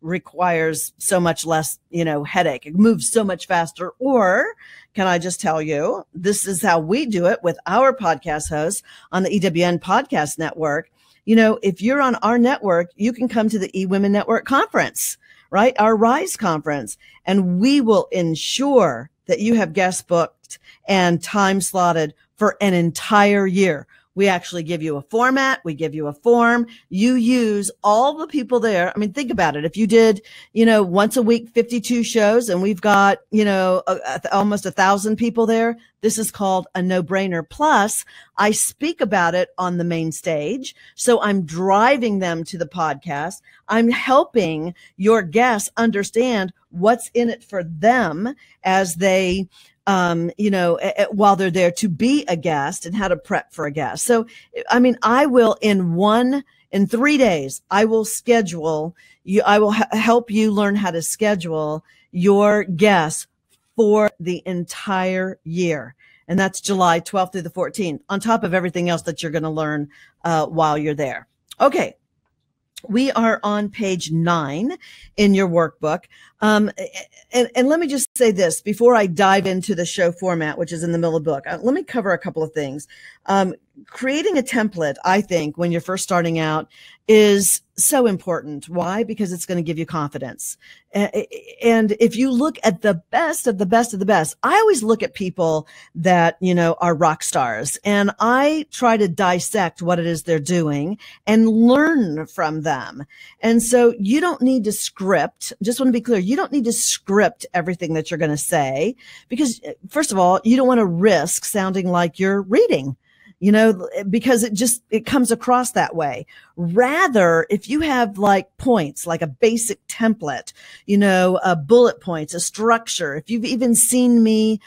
requires so much less, headache. It moves so much faster. Or can I just tell you, this is how we do it with our podcast hosts on the EWN Podcast Network. if you're on our network, you can come to the eWomen Network conference, right? Our Rise conference, and we will ensure that you have guest booked and time slotted for an entire year. We actually give you a format. We give you a form. You use all the people there. I mean, think about it. If you did, once a week, 52 shows, and we've got, almost 1,000 people there, this is called a no-brainer. Plus, I speak about it on the main stage. So I'm driving them to the podcast. I'm helping your guests understand what's in it for them as they while they're there to be a guest and how to prep for a guest. So, I mean, I will in 3 days, I will schedule you. I will help you learn how to schedule your guests for the entire year. And that's July 12th through the 14th, on top of everything else that you're going to learn while you're there. Okay. We are on page 9 in your workbook. And let me just say this before I dive into the show format, which is in the middle of the book. Let me cover a couple of things. Creating a template, I think, when you're first starting out is so important. Why? Because it's going to give you confidence. And if you look at the best of the best of the best, I always look at people that, are rock stars, and I try to dissect what it is they're doing and learn from them. And so you don't need to script. Just want to be clear. You don't need to script everything that you're going to say, because first of all, you don't want to risk sounding like you're reading. Because it comes across that way. Rather, if you have like points, like a basic template, bullet points, a structure. If you've even seen me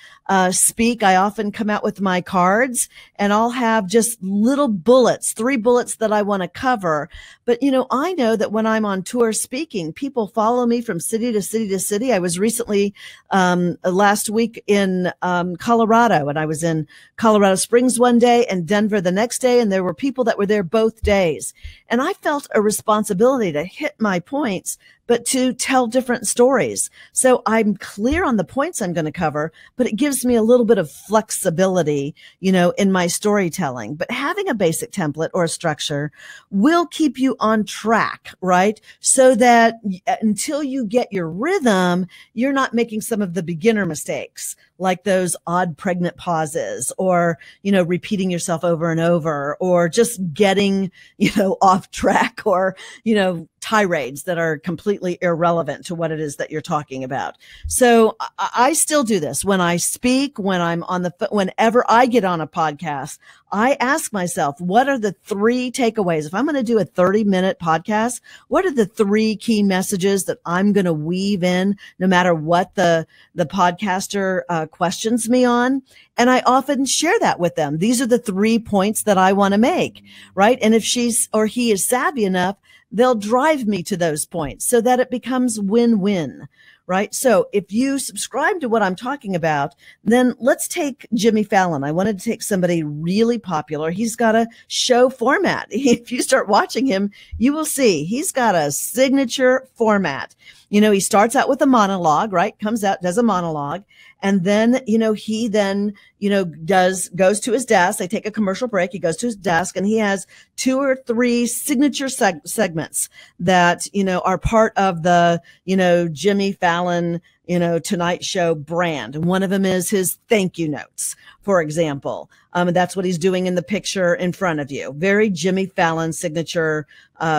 speak, I often come out with my cards and I'll have just little bullets, 3 bullets that I want to cover. But, I know that when I'm on tour speaking, people follow me from city to city to city. I was recently, last week in Colorado, and I was in Colorado Springs one day and Denver the next day. And there were people that were there both days. And I felt a responsibility to hit my points, but to tell different stories. So I'm clear on the points I'm going to cover, but it gives me a little bit of flexibility, in my storytelling. But having a basic template or a structure will keep you on track, right? So that until you get your rhythm, you're not making some of the beginner mistakes, like those odd pregnant pauses, or, repeating yourself over and over, or just getting, off track, or, tirades that are completely irrelevant to what it is that you're talking about. So I still do this when I speak, when I'm whenever I get on a podcast, I ask myself, what are the 3 takeaways? If I'm going to do a 30-minute podcast, what are the 3 key messages that I'm going to weave in no matter what the podcaster questions me on? And I often share that with them. These are the 3 points that I want to make, right? And if she's or he is savvy enough, they'll drive me to those points so that it becomes win-win, right? So if you subscribe to what I'm talking about, then let's take Jimmy Fallon. I wanted to take somebody really popular. He's got a show format. If you start watching him, you will see he's got a signature format. He starts out with a monologue, right? Comes out, does a monologue. And then, he then, goes to his desk. They take a commercial break. He goes to his desk and he has 2 or 3 signature segments that, are part of the, Jimmy Fallon, Tonight Show brand. And one of them is his thank you notes, for example. And that's what he's doing in the picture in front of you. Very Jimmy Fallon signature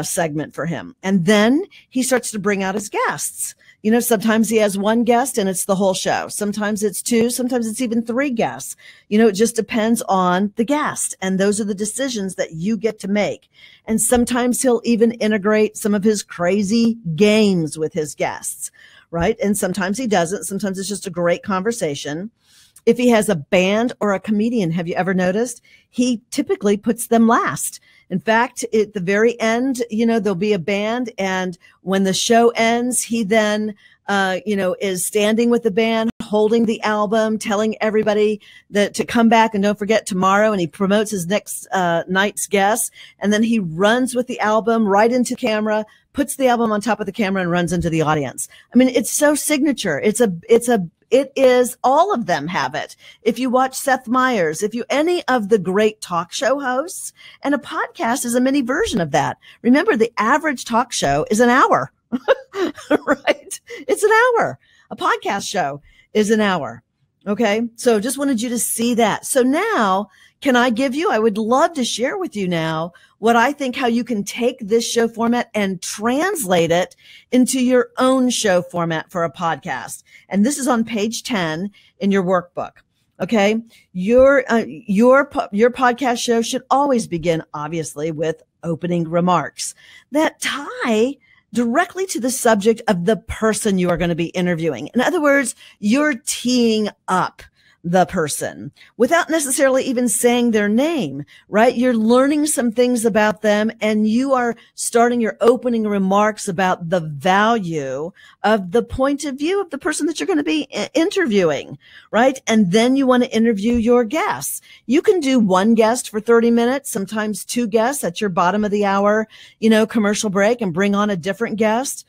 segment for him. And then he starts to bring out his guests. Sometimes he has 1 guest and it's the whole show. Sometimes it's 2, sometimes it's even 3 guests. It just depends on the guest. And those are the decisions that you get to make. And sometimes he'll even integrate some of his crazy games with his guests, right? And sometimes he doesn't. Sometimes it's just a great conversation. If he has a band or a comedian, have you ever noticed? He typically puts them last. In fact, at the very end, there'll be a band. And when the show ends, he then, is standing with the band, holding the album, telling everybody that to come back and don't forget tomorrow. And he promotes his next night's guest. And then he runs with the album right into camera, puts the album on top of the camera and runs into the audience. I mean, it's so signature. It's It is, all of them have it. If you watch Seth Meyers, any of the great talk show hosts, and a podcast is a mini version of that. Remember, the average talk show is an hour, right? It's an hour. A podcast show is an hour. Okay. So just wanted you to see that. So now, I would love to share with you now what I think, how you can take this show format and translate it into your own show format for a podcast. And this is on page 10 in your workbook. Okay. Your podcast show should always begin, obviously, with opening remarks that tie directly to the subject of the person you are going to be interviewing. In other words, you're teeing up the person without necessarily even saying their name, right? You're learning some things about them, and you are starting your opening remarks about the value of the point of view of the person that you're going to be interviewing, right? And then you want to interview your guests. You can do one guest for 30 minutes, sometimes two guests at your bottom of the hour, commercial break, and bring on a different guest.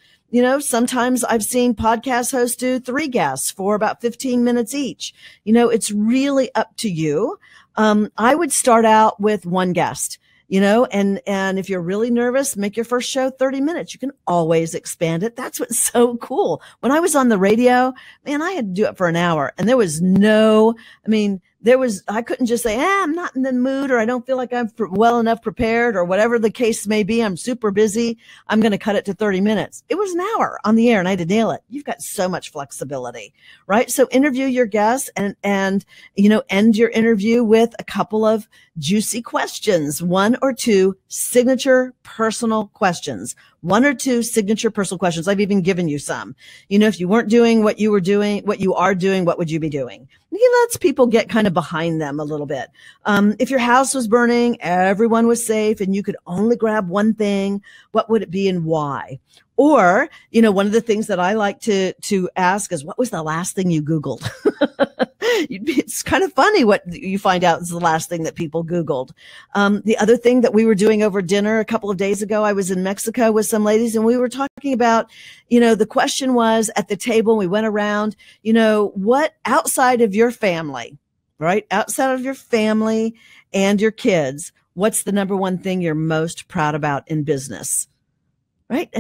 Sometimes I've seen podcast hosts do 3 guests for about 15 minutes each. It's really up to you. I would start out with 1 guest, and if you're really nervous, make your first show 30 minutes. You can always expand it. That's what's so cool. When I was on the radio, man, I had to do it for an hour, and I couldn't just say, I'm not in the mood, or I don't feel like I'm well enough prepared, or whatever the case may be. I'm super busy. I'm going to cut it to 30 minutes. It was an hour on the air, and I had to nail it. You've got so much flexibility, right? So interview your guests and end your interview with a couple of juicy questions, 1 or 2 signature personal questions. 1 or 2 signature personal questions. I've even given you some. If you weren't doing what you are doing, what would you be doing? He lets people get kind of behind them a little bit. If your house was burning, everyone was safe, and you could only grab one thing, what would it be and why? Or, one of the things that I like to ask is, what was the last thing you Googled? It's kind of funny what you find out is the last thing that people Googled. The other thing that we were doing over dinner a couple of days ago, I was in Mexico with some ladies, and we were talking about, the question was at the table, we went around, what outside of your family, right? Outside of your family and your kids, what's the number one thing you're most proud about in business? Right?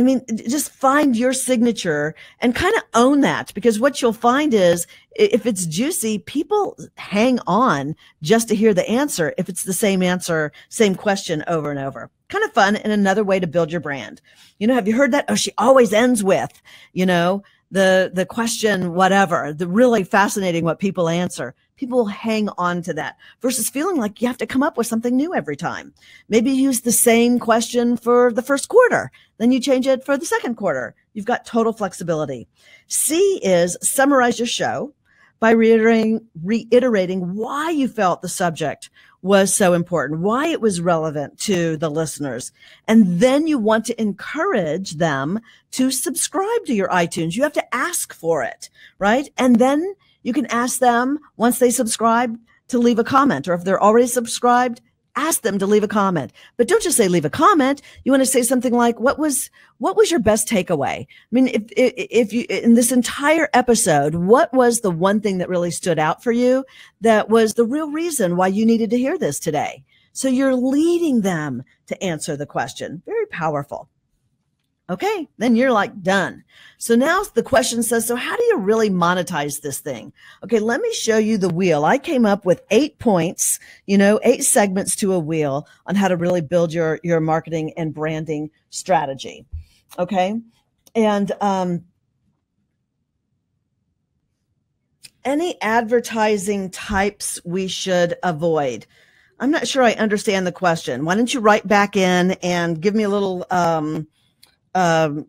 Just find your signature and kind of own that, because what you'll find is if it's juicy, people hang on just to hear the answer. If it's the same answer, same question over and over. Kind of fun, and another way to build your brand. Have you heard that? Oh, she always ends with, the question, whatever, the really fascinating what people answer. People hang on to that versus feeling like you have to come up with something new every time. Maybe use the same question for the first quarter, then you change it for the second quarter. You've got total flexibility. C is summarize your show by reiterating why you felt the subject was so important, why it was relevant to the listeners. And then you want to encourage them to subscribe to your iTunes. You have to ask for it, right? And then you can ask them, once they subscribe, to leave a comment, or if they're already subscribed, ask them to leave a comment. But don't just say leave a comment. You want to say something like, what was your best takeaway? If you, in this entire episode, what was the one thing that really stood out for you that was the real reason why you needed to hear this today? So you're leading them to answer the question. Very powerful. Okay, then you're like done. So now the question says, so how do you really monetize this thing? Okay, let me show you the wheel. I came up with 8 points, 8 segments to a wheel on how to really build your marketing and branding strategy. Okay, and any advertising types we should avoid. I'm not sure I understand the question. Why don't you write back in and give me a little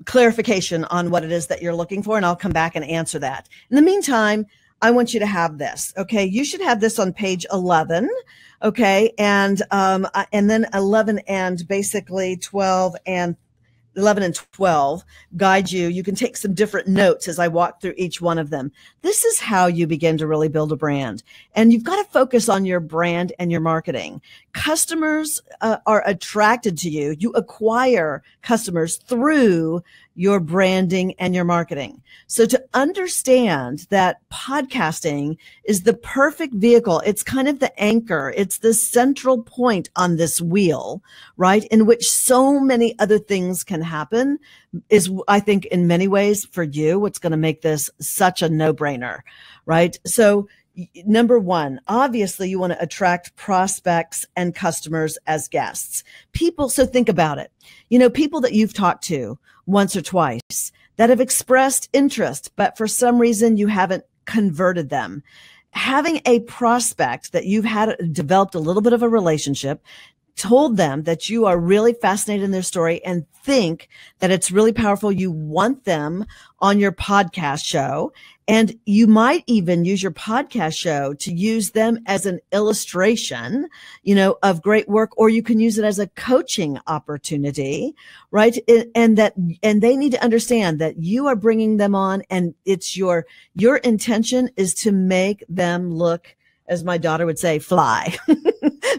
clarification on what it is that you're looking for, and I'll come back and answer that. In the meantime, I want you to have this. Okay, you should have this on page 11. Okay, and then 11 and basically 12 and 11 and 12 guide you. You can take some different notes as I walk through each one of them. This is how you begin to really build a brand. And you've got to focus on your brand and your marketing. Customers are attracted to you. You acquire customers through your branding and your marketing. So to understand that podcasting is the perfect vehicle, it's kind of the anchor, it's the central point on this wheel, right? In which so many other things can happen is, I think, in many ways for you, what's going to make this such a no-brainer, right? So number one, obviously you want to attract prospects and customers as guests. People, so think about it. People that you've talked to once or twice that have expressed interest, but for some reason you haven't converted them. Having a prospect that you've developed a little bit of a relationship, told them that you are really fascinated in their story and think that it's really powerful. You want them on your podcast show, and you might even use your podcast show to use them as an illustration, of great work, or you can use it as a coaching opportunity, right? And they need to understand that you are bringing them on, and it's your intention is to make them look, as my daughter would say, fly.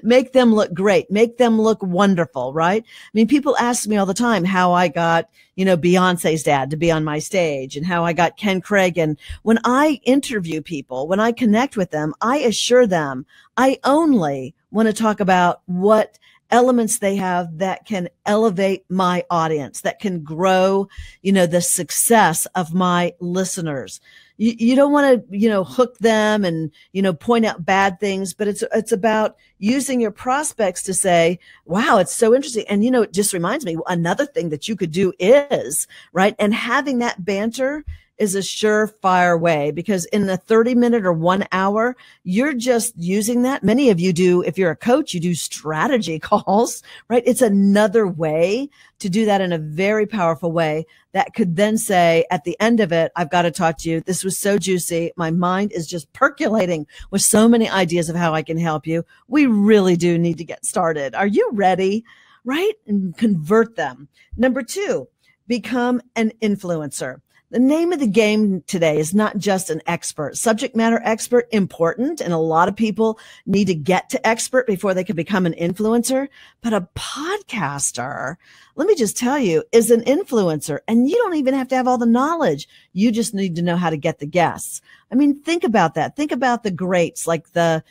Make them look great. Make them look wonderful, right? I mean, people ask me all the time how I got, Beyonce's dad to be on my stage and how I got Ken Craig. And when I interview people, when I connect with them, I assure them I only want to talk about what elements they have that can elevate my audience, that can grow, the success of my listeners. You don't want to, hook them and, point out bad things, but it's about using your prospects to say, wow, it's so interesting. And, it just reminds me, another thing that you could do is, right, and having that banter is a surefire way, because in the 30-minute or 1 hour, you're just using that. Many of you do, if you're a coach, you do strategy calls, right? It's another way to do that in a very powerful way that could then say at the end of it, I've got to talk to you. This was so juicy. My mind is just percolating with so many ideas of how I can help you. We really do need to get started. Are you ready? Right? And convert them. Number 2, become an influencer. The name of the game today is not just an expert. Subject matter expert, important, and a lot of people need to get to expert before they can become an influencer. But a podcaster, let me just tell you, is an influencer, and you don't even have to have all the knowledge. You just need to know how to get the guests. I mean, think about that. Think about the greats like the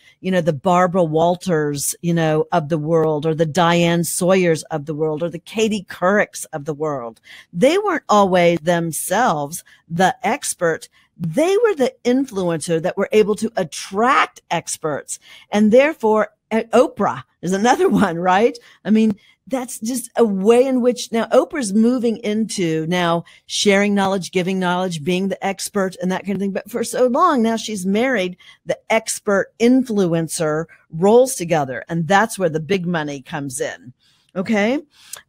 Barbara Walters, of the world, or the Diane Sawyers of the world, or the Katie Courics of the world. They weren't always themselves the expert. They were the influencer that were able to attract experts. And therefore, Oprah is another one, right? I mean, that's just a way in which now Oprah's moving into now sharing knowledge, giving knowledge, being the expert and that kind of thing. But for so long now she's married the expert influencer roles together. And that's where the big money comes in. Okay.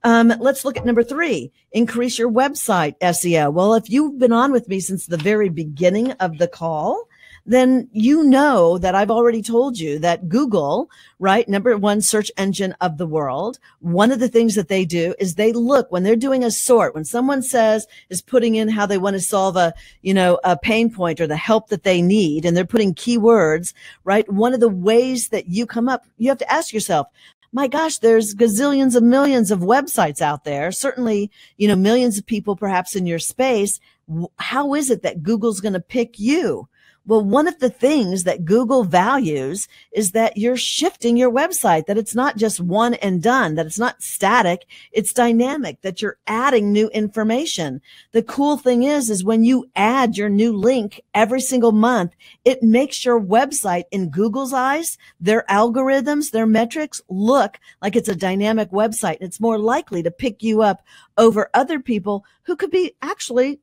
Let's look at number 3, increase your website SEO. Well, if you've been on with me since the very beginning of the call, then you know that I've already told you that Google, right, number 1 search engine of the world, one of the things that they do is they look when they're doing a sort, when someone is putting in how they want to solve a pain point or the help that they need, and they're putting keywords, right? One of the ways that you come up, you have to ask yourself, my gosh, there's gazillions of millions of websites out there. Certainly, millions of people perhaps in your space. How is it that Google's going to pick you? Well, one of the things that Google values is that you're shifting your website, that it's not just one and done, that it's not static, it's dynamic, that you're adding new information. The cool thing is when you add your new link every single month, it makes your website in Google's eyes, their algorithms, their metrics look like it's a dynamic website. It's more likely to pick you up over other people who could be actually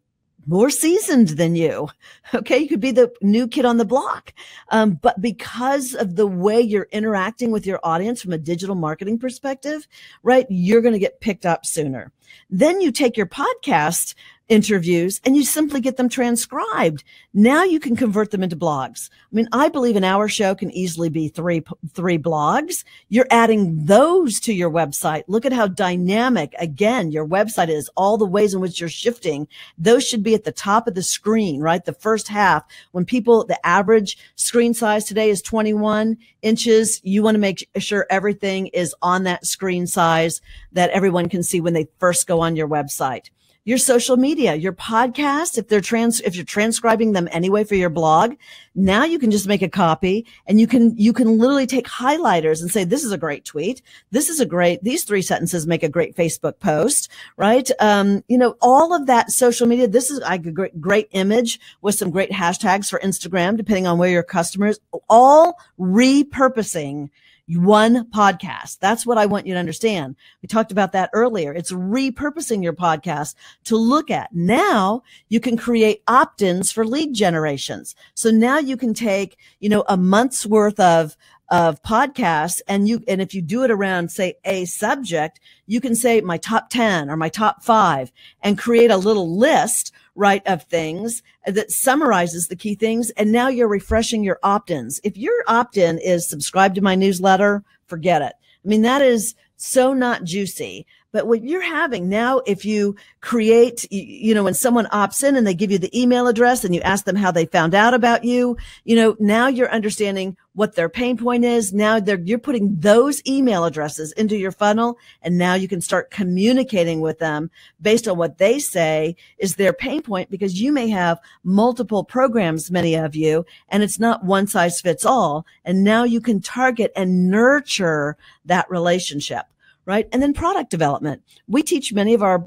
more seasoned than you. Okay. You could be the new kid on the block. But because of the way you're interacting with your audience from a digital marketing perspective, right, you're going to get picked up sooner. Then you take your podcast interviews and you simply get them transcribed. Now you can convert them into blogs. I mean, I believe an hour show can easily be three blogs. You're adding those to your website. Look at how dynamic, again, your website is, all the ways in which you're shifting. Those should be at the top of the screen, right? The first half. When the average screen size today is 21 inches, you want to make sure everything is on that screen size that everyone can see when they first go on your website. Your social media, your podcast, if you're transcribing them anyway for your blog, now you can just make a copy and you can literally take highlighters and say, this is a great tweet. These 3 sentences make a great Facebook post, right? All of that social media, this is a great image with some great hashtags for Instagram, depending on where your customer is, all repurposing one podcast. That's what I want you to understand. We talked about that earlier. It's repurposing your podcast to look at. Now you can create opt-ins for lead generations. So now you can take, a month's worth of podcasts and if you do it around, say, a subject, you can say my top 10 or my top 5 and create a little list, right, of things that summarizes the key things. And now you're refreshing your opt-ins. If your opt-in is subscribe to my newsletter, forget it. I mean, that is so not juicy. But what you're having now, if you create, when someone opts in and they give you the email address and you ask them how they found out about you, now you're understanding what their pain point is. Now you're putting those email addresses into your funnel, and now you can start communicating with them based on what they say is their pain point, because you may have multiple programs, many of you, and it's not one size fits all. And now you can target and nurture that relationship. Right. And then product development. We teach many of our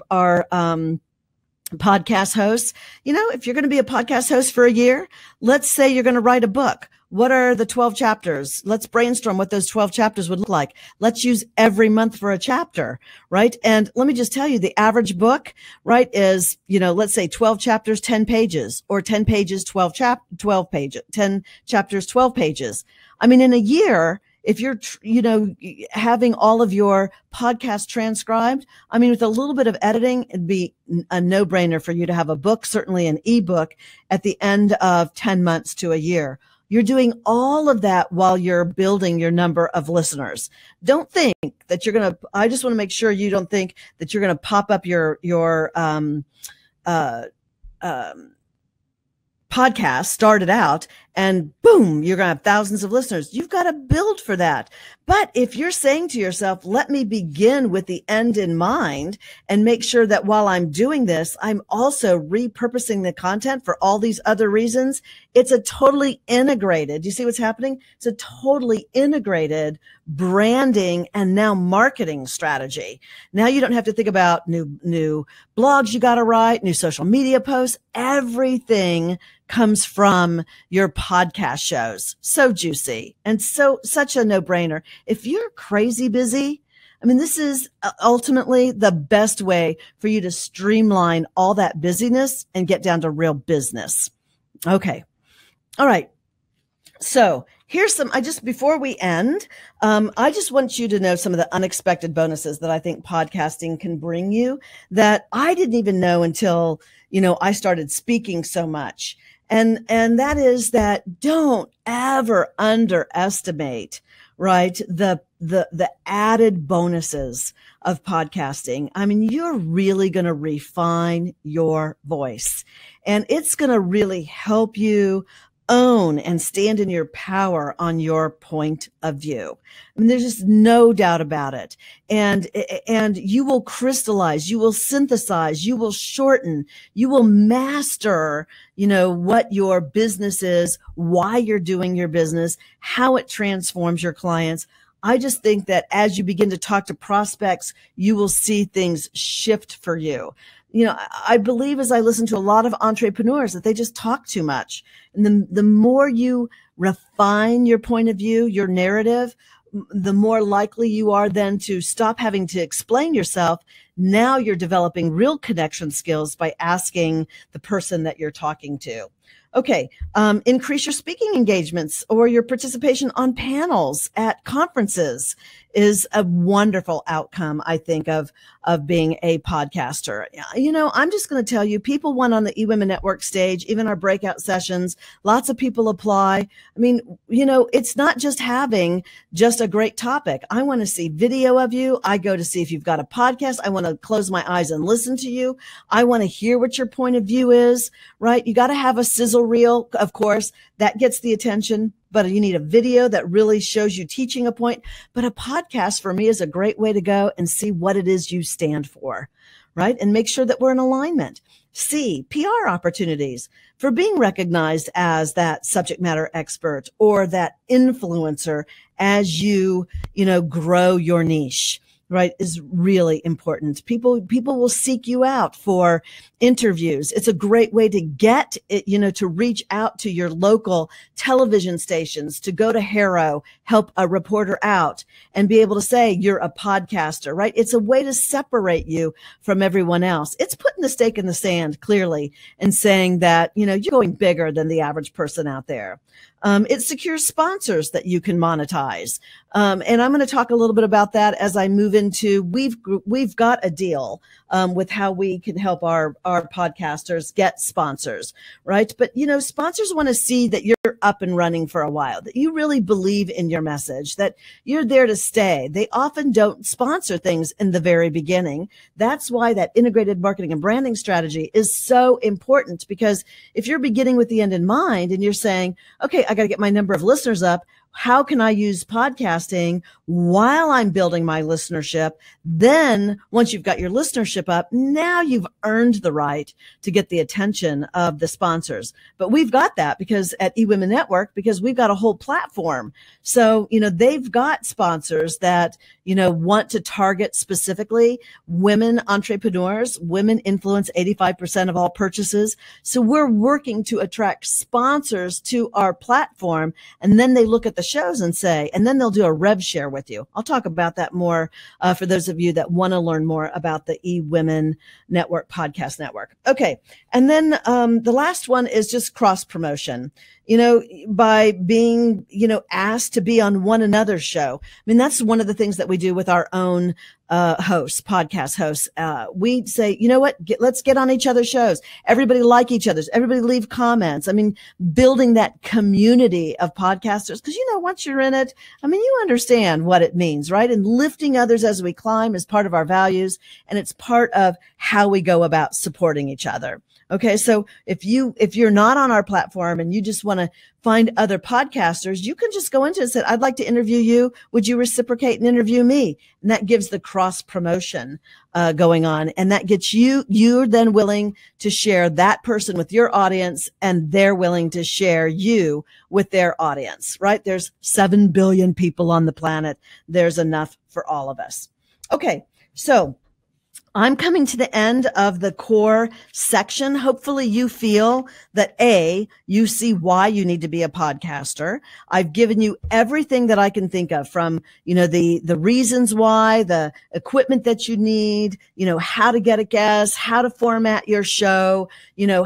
podcast hosts, if you're going to be a podcast host for a year, let's say you're going to write a book. What are the 12 chapters? Let's brainstorm what those 12 chapters would look like. Let's use every month for a chapter, right? And let me just tell you, the average book, right, is, let's say 12 chapters, 10 pages, or 10 pages, 12 pages, 10 chapters, 12 pages. I mean, in a year, if you're, having all of your podcasts transcribed, I mean, with a little bit of editing, it'd be a no-brainer for you to have a book, certainly an ebook, at the end of 10 months to a year. You're doing all of that while you're building your number of listeners. Don't think that I just want to make sure you don't think that you're going to pop up your podcast, started out, and boom, you're going to have thousands of listeners. You've got to build for that. But if you're saying to yourself, let me begin with the end in mind and make sure that while I'm doing this, I'm also repurposing the content for all these other reasons, it's a totally integrated, do you see what's happening? It's a totally integrated branding and now marketing strategy. Now you don't have to think about new blogs you got to write, new social media posts. Everything comes from your podcast shows. So juicy and such a no-brainer. If you're crazy busy, I mean, this is ultimately the best way for you to streamline all that busyness and get down to real business. Okay. All right. So here's before we end, I just want you to know some of the unexpected bonuses that I think podcasting can bring you that I didn't even know until, I started speaking so much. And that is that don't ever underestimate, right, the added bonuses of podcasting. I mean, you're really going to refine your voice, and it's going to really help you own and stand in your power on your point of view. I mean, there's just no doubt about it. And you will crystallize, you will synthesize, you will shorten, you will master, what your business is, why you're doing your business, how it transforms your clients. I just think that as you begin to talk to prospects, you will see things shift for you. I believe, as I listen to a lot of entrepreneurs, that they just talk too much. And the more you refine your point of view, your narrative, the more likely you are then to stop having to explain yourself. Now you're developing real connection skills by asking the person that you're talking to. Okay. Increase your speaking engagements or your participation on panels at conferences is a wonderful outcome, I think, of being a podcaster. You know, I'm just going to tell you, people went on the eWomen Network stage, even our breakout sessions. Lots of people apply. I mean, you know, it's not just having just a great topic. I want to see video of you. I go to see if you've got a podcast. I want to close my eyes and listen to you. I want to hear what your point of view is, right? You got to have a sizzle reel, of course, that gets the attention, but you need a video that really shows you teaching a point. But a podcast for me is a great way to go and see what it is you stand for, right? And make sure that we're in alignment. C, PR opportunities for being recognized as that subject matter expert or that influencer as you grow your niche. Right, is really important. People will seek you out for interviews. It's a great way to get it, to reach out to your local television stations, to go to Harrow, help a reporter out and be able to say you're a podcaster, right? It's a way to separate you from everyone else. It's putting the stake in the sand clearly and saying that, you're going bigger than the average person out there. It secures sponsors that you can monetize. And I'm going to talk a little bit about that as I move into, we've got a deal, with how we can help our podcasters get sponsors, right? But, sponsors want to see that you're up and running for a while, that you really believe in your message, that you're there to stay. They often don't sponsor things in the very beginning. That's why that integrated marketing and branding strategy is so important, because if you're beginning with the end in mind and you're saying, okay, I got to get my number of listeners up. How can I use podcasting while I'm building my listenership? Then once you've got your listenership up, now you've earned the right to get the attention of the sponsors. But we've got that because at eWomen Network, because we've got a whole platform. So, they've got sponsors that, want to target specifically women entrepreneurs. Women influence 85% of all purchases. So we're working to attract sponsors to our platform. And then they look at the shows and say, and then they'll do a rev share with you. I'll talk about that more for those of you that want to learn more about the eWomen Network podcast network. Okay. And then the last one is just cross promotion, by being, asked to be on one another's show. I mean, that's one of the things that we do with our own podcast hosts. We say, you know what, let's get on each other's shows. Everybody like each other's. Everybody leave comments. I mean, building that community of podcasters. Because, once you're in it, you understand what it means, right? And lifting others as we climb is part of our values. And it's part of how we go about supporting each other. Okay. So if you're not on our platform and you just want to find other podcasters, you can just go into it and say, I'd like to interview you. Would you reciprocate and interview me? And that gives the cross promotion, going on. And that gets you're then willing to share that person with your audience, and they're willing to share you with their audience, right? There's 7 billion people on the planet. There's enough for all of us. Okay. So I'm coming to the end of the core section. Hopefully you feel that you see why you need to be a podcaster. I've given you everything that I can think of, from, the reasons why, the equipment that you need, how to get a guest, how to format your show,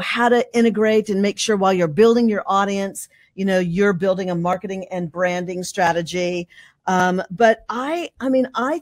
how to integrate and make sure while you're building your audience, you're building a marketing and branding strategy. But I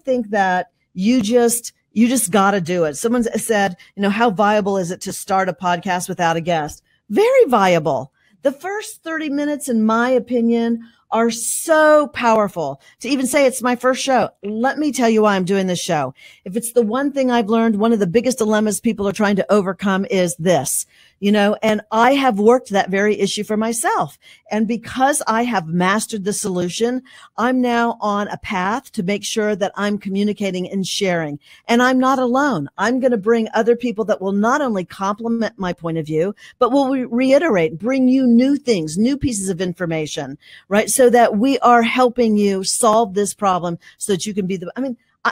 think that you just got to do it. Someone said, how viable is it to start a podcast without a guest? Very viable. The first 30 minutes, in my opinion, are so powerful. To even say it's my first show, let me tell you why I'm doing this show. If it's the one thing I've learned, one of the biggest dilemmas people are trying to overcome is this, and I have worked that very issue for myself. And because I have mastered the solution, I'm now on a path to make sure that I'm communicating and sharing. And I'm not alone. I'm going to bring other people that will not only complement my point of view, but will reiterate, bring you new things, new pieces of information, right? So that we are helping you solve this problem so that you can be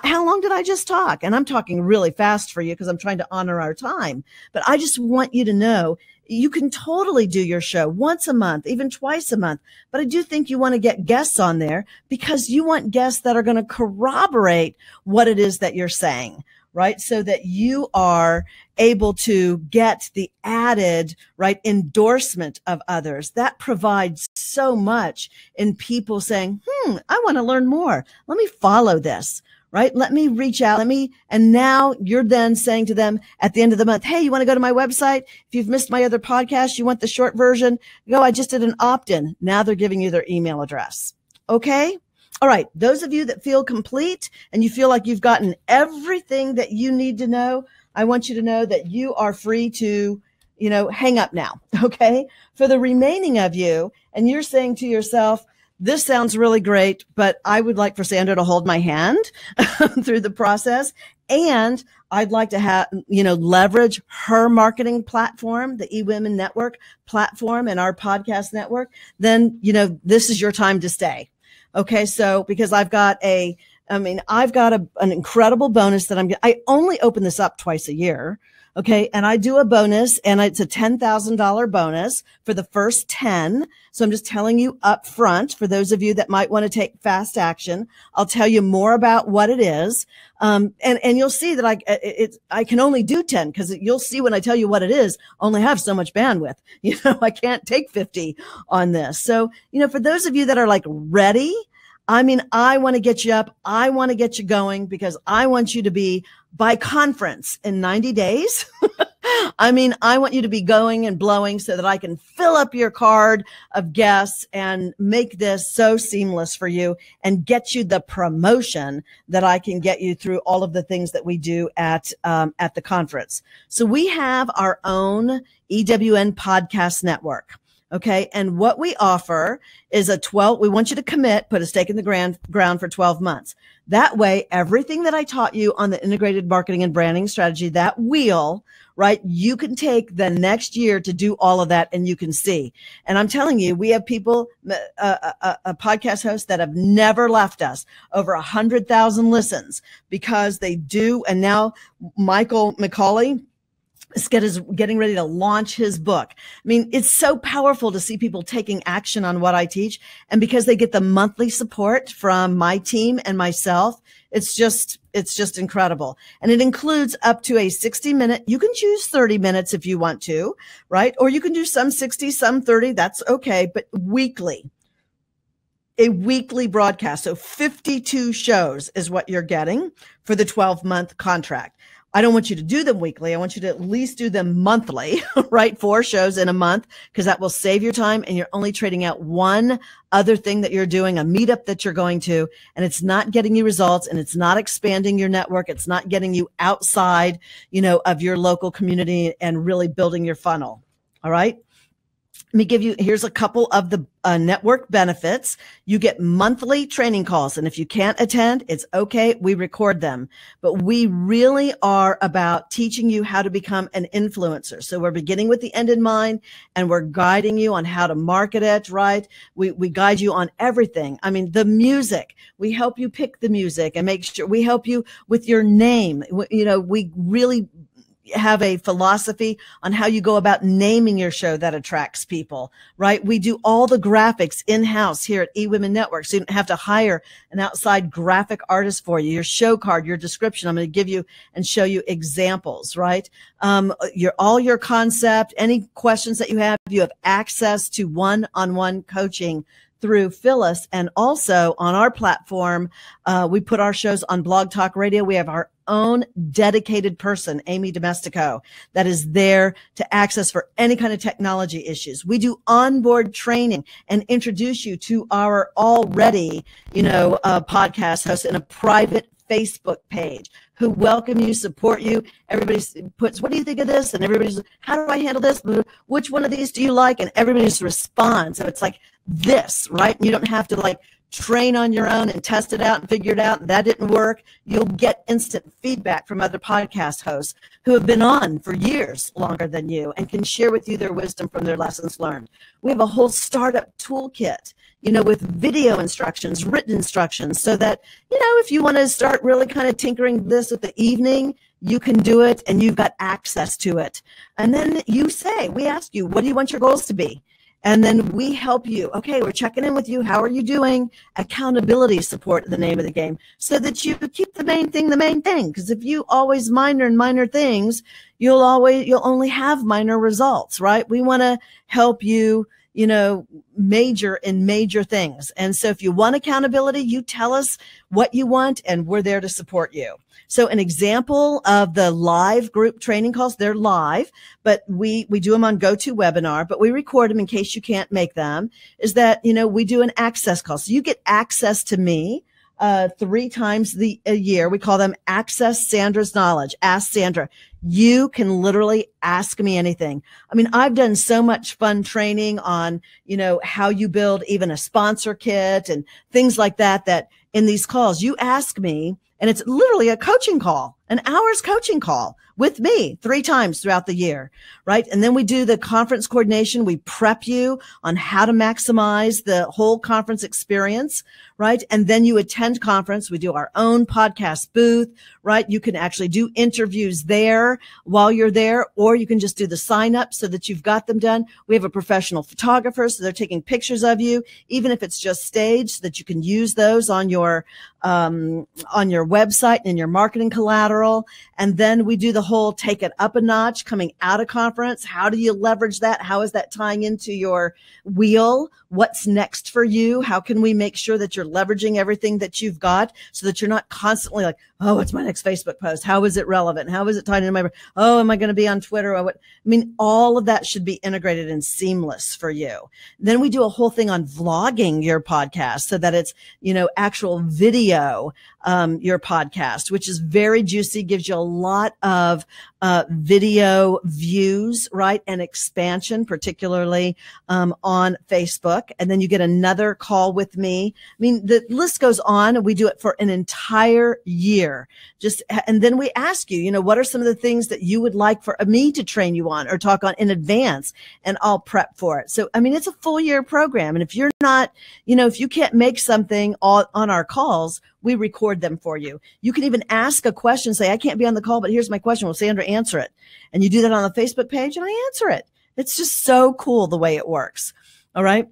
how long did I just talk? And I'm talking really fast for you because I'm trying to honor our time. But I just want you to know you can totally do your show once a month, even twice a month. But I do think you want to get guests on there because you want guests that are going to corroborate what it is that you're saying, right? So that you are able to get the added, right, endorsement of others. That provides so much in people saying, I want to learn more. Let me follow this, right? Let me reach out. And now you're then saying to them at the end of the month, hey, you want to go to my website? If you've missed my other podcast, you want the short version, go, I just did an opt-in. Now they're giving you their email address. Okay. All right. Those of you that feel complete and you feel like you've gotten everything that you need to know, I want you to know that you are free to, hang up now. Okay. For the remaining of you, and you're saying to yourself, this sounds really great, but I would like for Sandra to hold my hand through the process. And I'd like to leverage her marketing platform, the eWomen Network platform and our podcast network. Then, this is your time to stay. Okay. So because I've got an incredible bonus that I only open this up twice a year. Okay. And I do a bonus, and it's a $10,000 bonus for the first 10. So I'm just telling you up front, for those of you that might want to take fast action, I'll tell you more about what it is. And you'll see that I can only do 10, because you'll see when I tell you what it is, I only have so much bandwidth. I can't take 50 on this. So, for those of you that are like ready, I want to get you up. I want to get you going, because I want you to be by conference in 90 days. I want you to be going and blowing so that I can fill up your card of guests and make this so seamless for you and get you the promotion that I can get you through all of the things that we do at the conference. So we have our own EWN podcast network. Okay. And what we offer is we want you to put a stake in the ground for 12 months. That way, everything that I taught you on the integrated marketing and branding strategy, that wheel, right? You can take the next year to do all of that, and you can see. And I'm telling you, we have people, a podcast host that have never left us, over 100,000 listens, because they do. And now Michael McCauley is getting ready to launch his book. It's so powerful to see people taking action on what I teach. And because they get the monthly support from my team and myself, it's just incredible. And it includes up to a 60-minute, you can choose 30 minutes if you want to, right? Or you can do some 60, some 30. That's okay. But a weekly broadcast. So 52 shows is what you're getting for the 12-month contract. I don't want you to do them weekly. I want you to at least do them monthly, right? 4 shows in a month, because that will save your time, and you're only trading out one other thing that you're doing, a meetup that you're going to, and it's not getting you results, and it's not expanding your network. It's not getting you outside, of your local community and really building your funnel. All right. Let me here's a couple of the network benefits. You get monthly training calls. And if you can't attend, it's okay. We record them. But we really are about teaching you how to become an influencer. So we're beginning with the end in mind, and we're guiding you on how to market it, right? We guide you on everything. The music, we help you pick the music and make sure we help you with your name. We really have a philosophy on how you go about naming your show that attracts people, right? We do all the graphics in-house here at eWomen Network, so you don't have to hire an outside graphic artist for you. Your show card, your description, I'm going to give you and show you examples, right? All your concept, any questions that you have access to one-on-one coaching through Phyllis. And also on our platform, we put our shows on Blog Talk Radio. We have our own dedicated person, Amy Domestico, that is there to access for any kind of technology issues. We do onboard training and introduce you to our already, podcast host in a private Facebook page who welcome you, support you. Everybody puts, what do you think of this? And everybody's, how do I handle this? Which one of these do you like? And everybody just responds. So it's like this, right? You don't have to train on your own and test it out and figure it out. That didn't work. You'll get instant feedback from other podcast hosts who have been on for years longer than you and can share with you their wisdom from their lessons learned. We have a whole startup toolkit, with video instructions, written instructions, so that, if you want to start really kind of tinkering this at the evening, you can do it and you've got access to it. And then we ask you, what do you want your goals to be? And then we help you. Okay, we're checking in with you. How are you doing? Accountability support, the name of the game, so that you keep the main thing the main thing. Because if you always minor things, you'll only have minor results, right? We want to help you, major in major things. And so if you want accountability, you tell us what you want and we're there to support you. So an example of the live group training calls, they're live, but we do them on GoToWebinar, but we record them in case you can't make them, is that, we do an access call. So you get access to me 3 times a year. We call them Access Sandra's Knowledge. Ask Sandra. You can literally ask me anything. I mean, I've done so much fun training on, how you build even a sponsor kit and things like that, that in these calls you ask me, and it's literally a coaching call, an hour's coaching call with me 3 times throughout the year, right? And then we do the conference coordination. We prep you on how to maximize the whole conference experience, right? And then you attend conference. We do our own podcast booth, right? You can actually do interviews there while you're there, or you can just do the sign up so that you've got them done. We have a professional photographer, so they're taking pictures of you, even if it's just staged, so that you can use those on your website and in your marketing collateral. And then we do the whole take it up a notch coming out of conference. How do you leverage that? How is that tying into your wheel? What's next for you? How can we make sure that you're leveraging everything that you've got so that you're not constantly like, oh, what's my next Facebook post? How is it relevant? How is it tied into my, oh, am I going to be on Twitter? All of that should be integrated and seamless for you. Then we do a whole thing on vlogging your podcast so that it's, actual video, your podcast, which is very juicy, gives you a lot of video views, right? And expansion, particularly on Facebook. And then you get another call with me. I mean, the list goes on. We do it for an entire year. And then we ask you, what are some of the things that you would like for me to train you on or talk on in advance? And I'll prep for it. So, it's a full year program. And if you're not, if you can't make something on our calls, we record them for you. You can even ask a question, say, I can't be on the call, but here's my question. Will Sandra answer it? And you do that on the Facebook page and I answer it. It's just so cool the way it works. All right.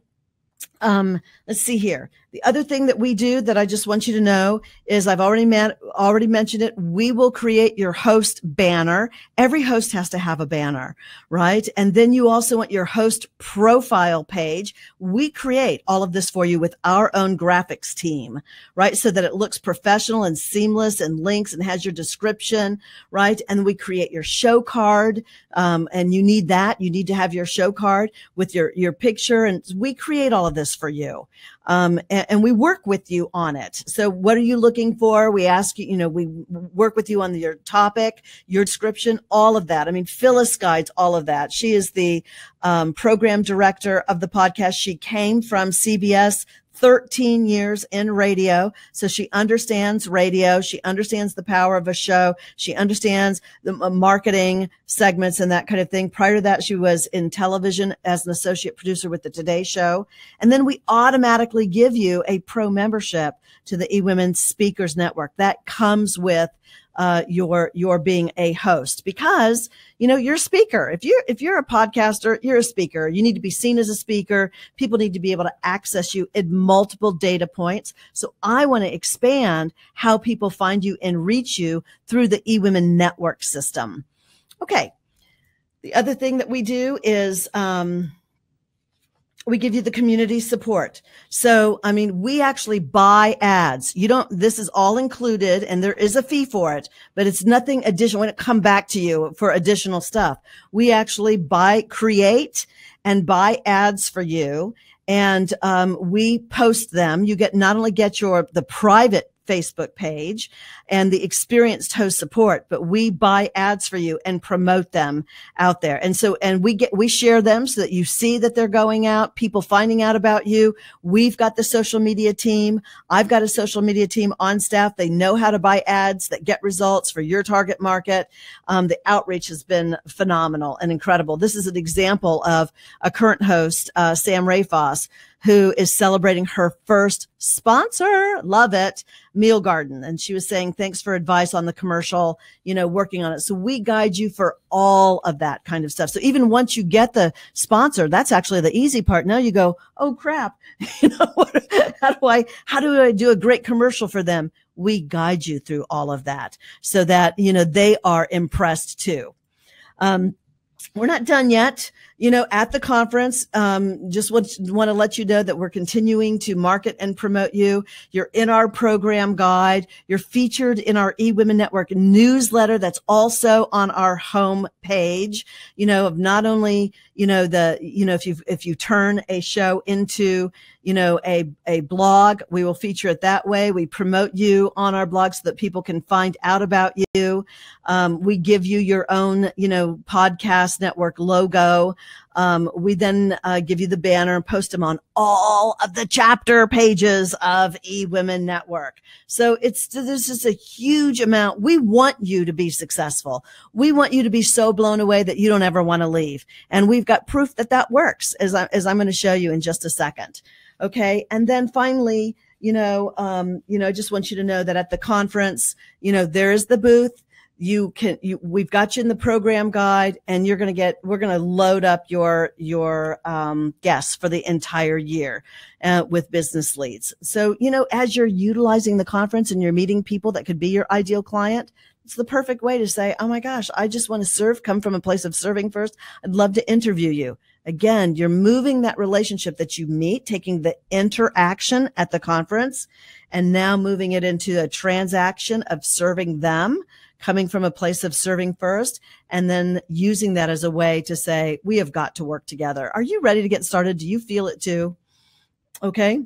Let's see here. The other thing that we do that I just want you to know is I've already mentioned it. We will create your host banner. Every host has to have a banner, right? And then you also want your host profile page. We create all of this for you with our own graphics team, right? So that it looks professional and seamless and links and has your description, right? And we create your show card. And you need that. You need to have your show card with your picture. And we create all of this for you. And we work with you on it. So what are you looking for? We ask you, we work with you on your topic, your description, all of that. Phyllis guides all of that. She is the program director of the podcast. She came from CBS, 13 years in radio. So she understands radio. She understands the power of a show. She understands the marketing segments and that kind of thing. Prior to that, she was in television as an associate producer with the Today Show. And then we automatically give you a pro membership to the eWomen Speakers Network. That comes with your being a host, because you're a speaker. If you're a podcaster, you're a speaker. You need to be seen as a speaker. People need to be able to access you at multiple data points. So I want to expand how people find you and reach you through the eWomen network system. Okay. The other thing that we do is we give you the community support. So, we actually buy ads. This is all included and there is a fee for it, but it's nothing additional. When it come back to you for additional stuff, we actually create and buy ads for you. And, we post them. You not only get the private Facebook page and the experienced host support, but we buy ads for you and promote them out there. And we share them so that you see that they're going out, people finding out about you. We've got the social media team. I've got a social media team on staff. They know how to buy ads that get results for your target market. The outreach has been phenomenal and incredible. This is an example of a current host, Sam Rayfoss. who is celebrating her first sponsor. Love it. Meal Garden. And she was saying, thanks for advice on the commercial, working on it. So we guide you for all of that kind of stuff. So even once you get the sponsor, that's actually the easy part. Now you go, oh crap. How do I do a great commercial for them? We guide you through all of that so that, they are impressed too. We're not done yet. At the conference, just want to let you know that we're continuing to market and promote you. You're in our program guide. You're featured in our eWomen Network newsletter that's also on our home page, of not only, if you turn a show into, a blog, we will feature it that way. We promote you on our blog so that people can find out about you. We give you your own, podcast network logo. We then give you the banner and post them on all of the chapter pages of eWomen Network. So there's just a huge amount. We want you to be successful. We want you to be so blown away that you don't ever want to leave. And we've got proof that that works, as I'm going to show you in just a second. Okay. And then finally, I just want you to know that at the conference, there is the booth. We've got you in the program guide, and we're going to load up your guests for the entire year, with business leads. So, as you're utilizing the conference and you're meeting people that could be your ideal client, it's the perfect way to say, oh my gosh, I just want to come from a place of serving first. I'd love to interview you. Again, you're moving that relationship that you meet, taking the interaction at the conference and now moving it into a transaction of serving them, coming from a place of serving first, and then using that as a way to say, we have got to work together. Are you ready to get started? Do you feel it too? Okay.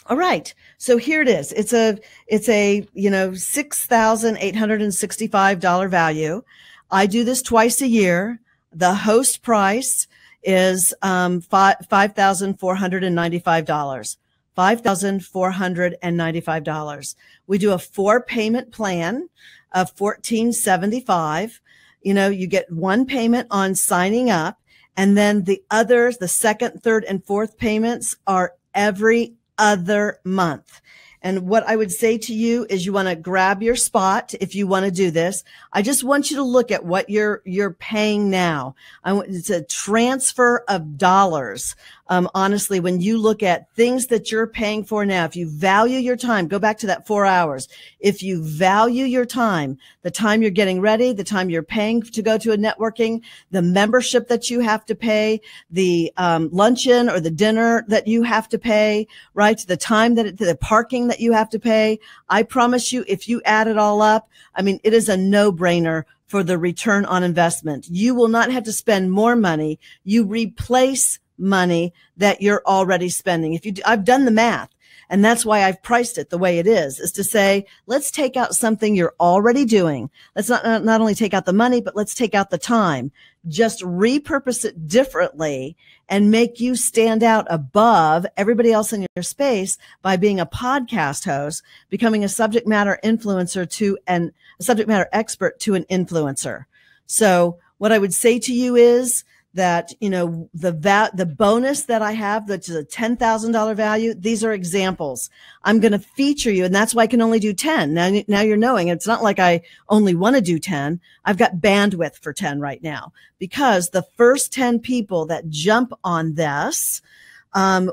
All right. So here it is. It's a $6,865 value. I do this twice a year. The host price is $5,495. $5,495. We do a 4-payment plan of $1,475. You get one payment on signing up, and then the others, the second, third, and fourth payments are every other month. And what I would say to you is you want to grab your spot if you want to do this. I just want you to look at what you're paying now. It's a transfer of dollars. Honestly, when you look at things that you're paying for now, if you value your time, go back to that 4 hours. If you value your time, the time you're getting ready, the time you're paying to go to a networking, the membership that you have to pay, the luncheon or the dinner that you have to pay, right? The time the parking that you have to pay. I promise you, if you add it all up, it is a no-brainer for the return on investment. You will not have to spend more money. You replace money that you're already spending. I've done the math, and that's why I've priced it the way it is to say, let's take out something you're already doing. Let's not only take out the money, but let's take out the time. Just repurpose it differently and make you stand out above everybody else in your space by being a podcast host, becoming a subject matter influencer a subject matter expert to an influencer. So what I would say to you is that, the bonus that I have, that's a $10,000 value. These are examples. I'm going to feature you. And that's why I can only do 10. Now you're knowing it's not like I only want to do 10. I've got bandwidth for 10 right now, because the first 10 people that jump on this,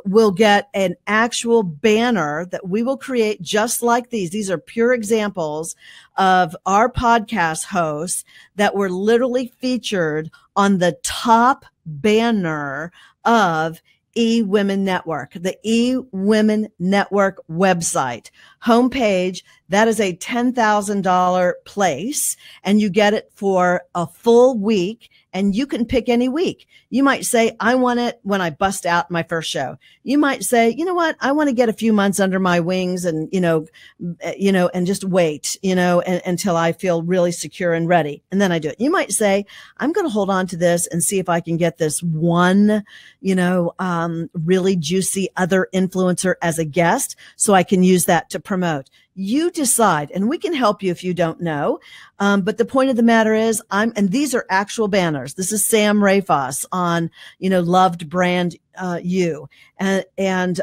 will get an actual banner that we will create just like these. These are pure examples of our podcast hosts that were literally featured on the top banner of eWomen Network, the eWomen Network website homepage. That is a $10,000 place, and you get it for a full week. And you can pick any week. You might say, I want it when I bust out my first show. You might say, you know what? I want to get a few months under my wings and, and just wait, until I feel really secure and ready. And then I do it. You might say, I'm going to hold on to this and see if I can get this one, really juicy other influencer as a guest so I can use that to promote. You decide, and we can help you if you don't know. But the point of the matter is and these are actual banners. This is Sam Rafos on, Loved Brand you. And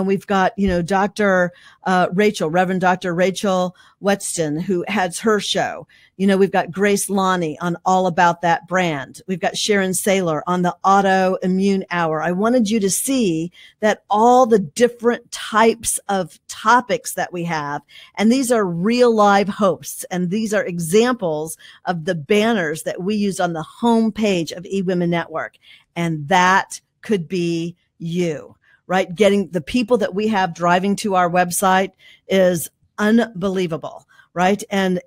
we've got, Dr. Reverend Dr. Rachel Wetston, who has her show. We've got Grace Lonnie on All About That Brand. We've got Sharon Saylor on the Autoimmune Hour. I wanted you to see that all the different types of topics that we have, and these are real live hosts, and these are examples of the banners that we use on the homepage of eWomen Network. And that could be you, right? Getting the people that we have driving to our website is unbelievable, right? And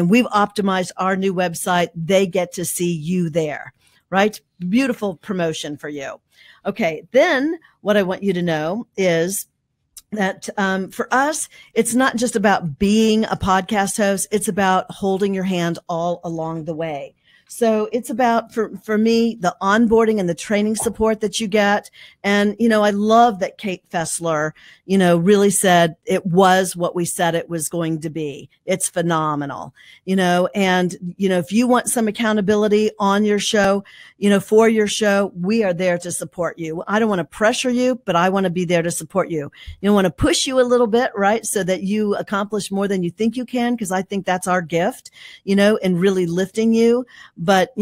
we've optimized our new website. They get to see you there, right? Beautiful promotion for you. Okay. Then what I want you to know is that for us, it's not just about being a podcast host. It's about holding your hand all along the way. So it's about, for me, the onboarding and the training support that you get. And, I love that Kate Fessler, really said it was what we said it was going to be. It's phenomenal, and, if you want some accountability on your show, for your show, we are there to support you. I don't want to pressure you, but I want to be there to support you. I want to push you a little bit, right? So that you accomplish more than you think you can. Cause I think that's our gift, in really lifting you. But,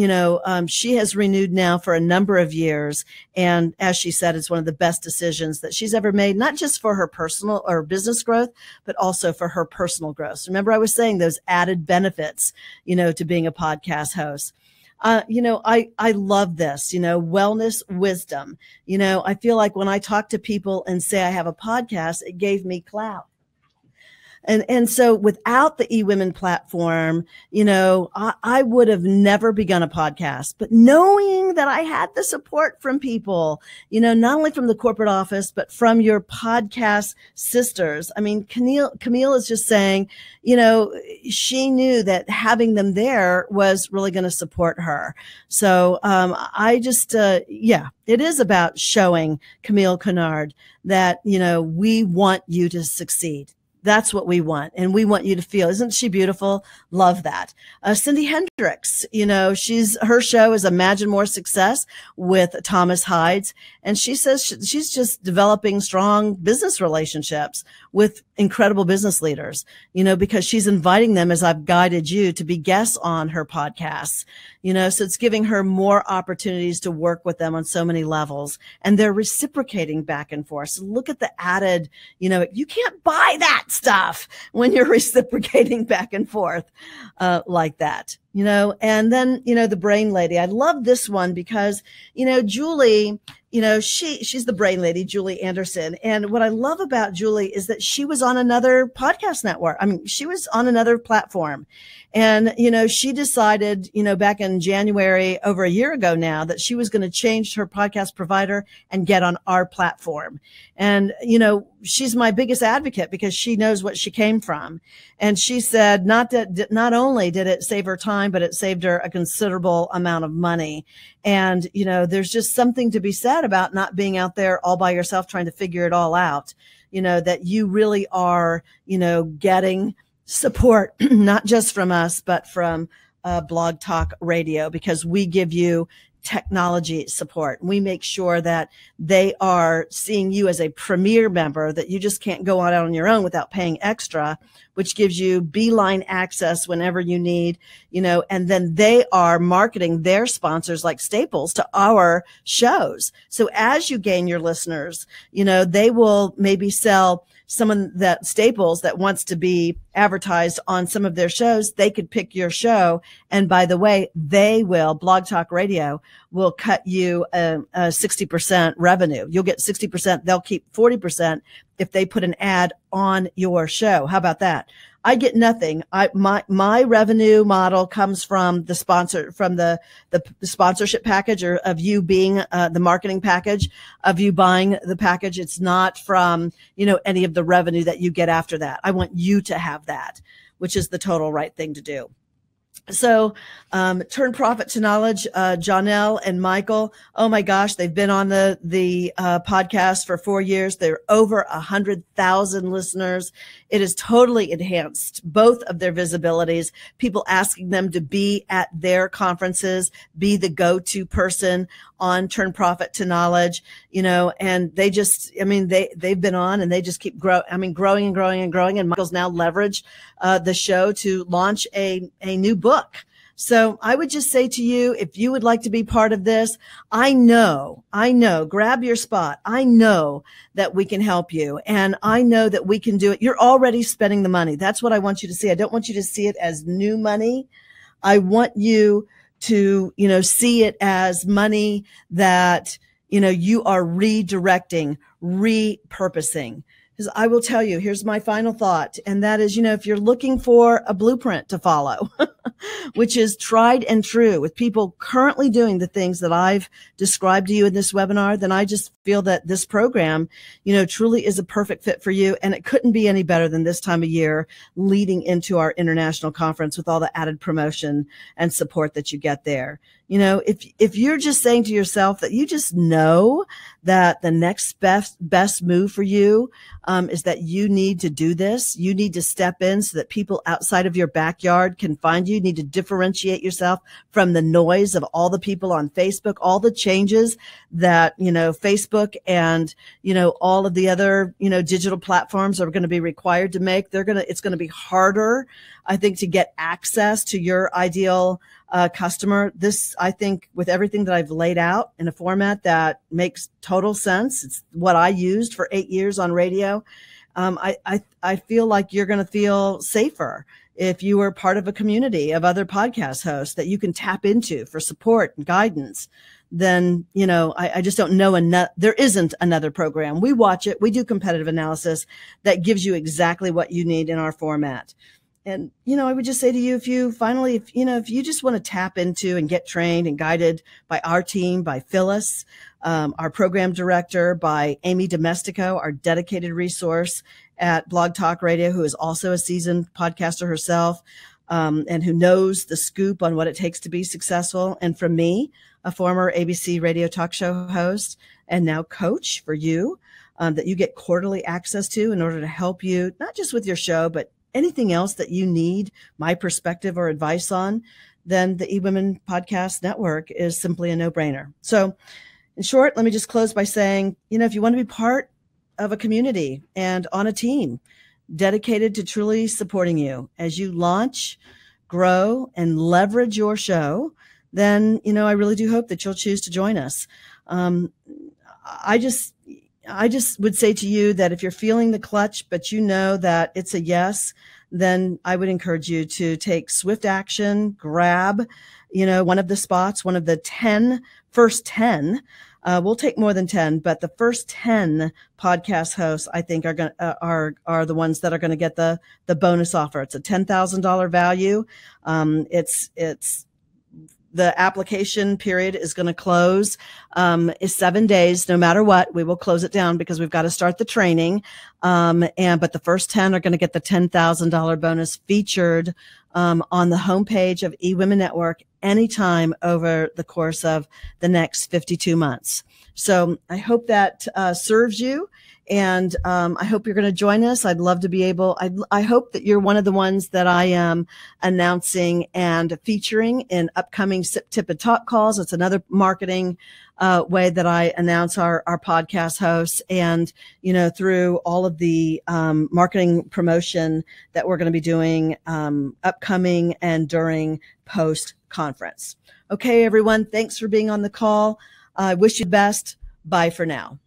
she has renewed now for a number of years. And as she said, it's one of the best decisions that she's ever made, not just for her personal or business growth, but also for her personal growth. Remember, I was saying those added benefits, to being a podcast host. I love this, wellness wisdom. I feel like when I talk to people and say I have a podcast, it gave me clout. And so without the eWomen platform, I would have never begun a podcast, but knowing that I had the support from people, not only from the corporate office, but from your podcast sisters. I mean, Camille is just saying, she knew that having them there was really going to support her. So, it is about showing Camille Kennard that, we want you to succeed. That's what we want. And we want you to feel, isn't she beautiful? Love that. Cindy Hendricks, her show is Imagine More Success with Thomas Hides. And she says she's just developing strong business relationships with incredible business leaders, because she's inviting them, as I've guided you, to be guests on her podcasts, so it's giving her more opportunities to work with them on so many levels, and they're reciprocating back and forth. So look at the added, you can't buy that stuff when you're reciprocating back and forth, like that. And then, the brain lady. I love this one because, Julie, she's the brain lady, Julie Anderson. And what I love about Julie is that she was on another podcast network. I mean, she was on another platform. And, she decided, back in January, over a year ago now, that she was going to change her podcast provider and get on our platform. And, she's my biggest advocate because she knows what she came from. And she said, not only did it save her time, but it saved her a considerable amount of money. And, there's just something to be said about not being out there all by yourself trying to figure it all out, that you really are, getting support, not just from us, but from Blog Talk Radio, because we give you technology support. We make sure that they are seeing you as a premier member, that you just can't go on your own without paying extra, which gives you beeline access whenever you need, and then they are marketing their sponsors like Staples to our shows. So as you gain your listeners, they will maybe sell someone that Staples that wants to be advertised on some of their shows. They could pick your show. And by the way, Blog Talk Radio will cut you a 60% revenue. You'll get 60%. They'll keep 40% if they put an ad on your show. How about that? I get nothing. My revenue model comes from the sponsor, from the sponsorship package, or of you being the marketing package, of you buying the package. It's not from, any of the revenue that you get after that. I want you to have that, which is the total right thing to do. So, Turn Profit to Knowledge, Jonelle and Michael. Oh my gosh, they've been on the podcast for 4 years. They're over 100,000 listeners. It has totally enhanced both of their visibilities. People asking them to be at their conferences, be the go-to person on Turn Profit to Knowledge, and they just, they've been on and they just keep growing and growing and growing. And Michael's now leveraged the show to launch a new book. So I would just say to you, if you would like to be part of this, I know, grab your spot. I know that we can help you, and I know that we can do it. You're already spending the money. That's what I want you to see. I don't want you to see it as new money. I want you to, see it as money that, you are redirecting, repurposing. Because I will tell you, here's my final thought. And that is, if you're looking for a blueprint to follow, which is tried and true with people currently doing the things that I've described to you in this webinar, then I just feel that this program, truly is a perfect fit for you. And it couldn't be any better than this time of year leading into our international conference with all the added promotion and support that you get there. If you're just saying to yourself that you just know that the next best move for you is that you need to do this, you need to step in so that people outside of your backyard can find you. You need to differentiate yourself from the noise of all the people on Facebook, all the changes that, Facebook and, all of the other, digital platforms are going to be required to make. It's going to be harder, I think, to get access to your ideal customer. This, I think, with everything that I've laid out in a format that makes total sense. It's what I used for 8 years on radio. I feel like you're going to feel safer if you were part of a community of other podcast hosts that you can tap into for support and guidance. Then, I just don't know there isn't another program. We watch it. We do competitive analysis that gives you exactly what you need in our format. And, I would just say to you, if you just want to tap into and get trained and guided by our team, by Phyllis, our program director, by Amy Domestico, our dedicated resource at Blog Talk Radio, who is also a seasoned podcaster herself, and who knows the scoop on what it takes to be successful. And from me, a former ABC radio talk show host and now coach for you, that you get quarterly access to in order to help you, not just with your show, but anything else that you need my perspective or advice on, then the eWomen Podcast Network is simply a no-brainer. So in short, let me just close by saying, if you want to be part of a community and on a team dedicated to truly supporting you as you launch, grow, and leverage your show, then, I really do hope that you'll choose to join us. I just would say to you that if you're feeling the clutch, but you know that it's a yes, then I would encourage you to take swift action, grab, one of the spots, one of the first 10. We'll take more than 10, but the first 10 podcast hosts, I think, are the ones that are going to get the bonus offer. It's a $10,000 value. It's the application period is going to close is 7 days. No matter what, we will close it down because we've got to start the training. But the first 10 are going to get the $10,000 bonus featured on the homepage of eWomen Network anytime over the course of the next 52 months. So I hope that serves you. And I hope you're going to join us. I'd love to be able, I hope that you're one of the ones that I am announcing and featuring in upcoming Sip, Tip, and Talk calls. It's another marketing way that I announce our podcast hosts, and, through all of the marketing promotion that we're going to be doing upcoming and during post-conference. Okay, everyone, thanks for being on the call. I wish you the best. Bye for now.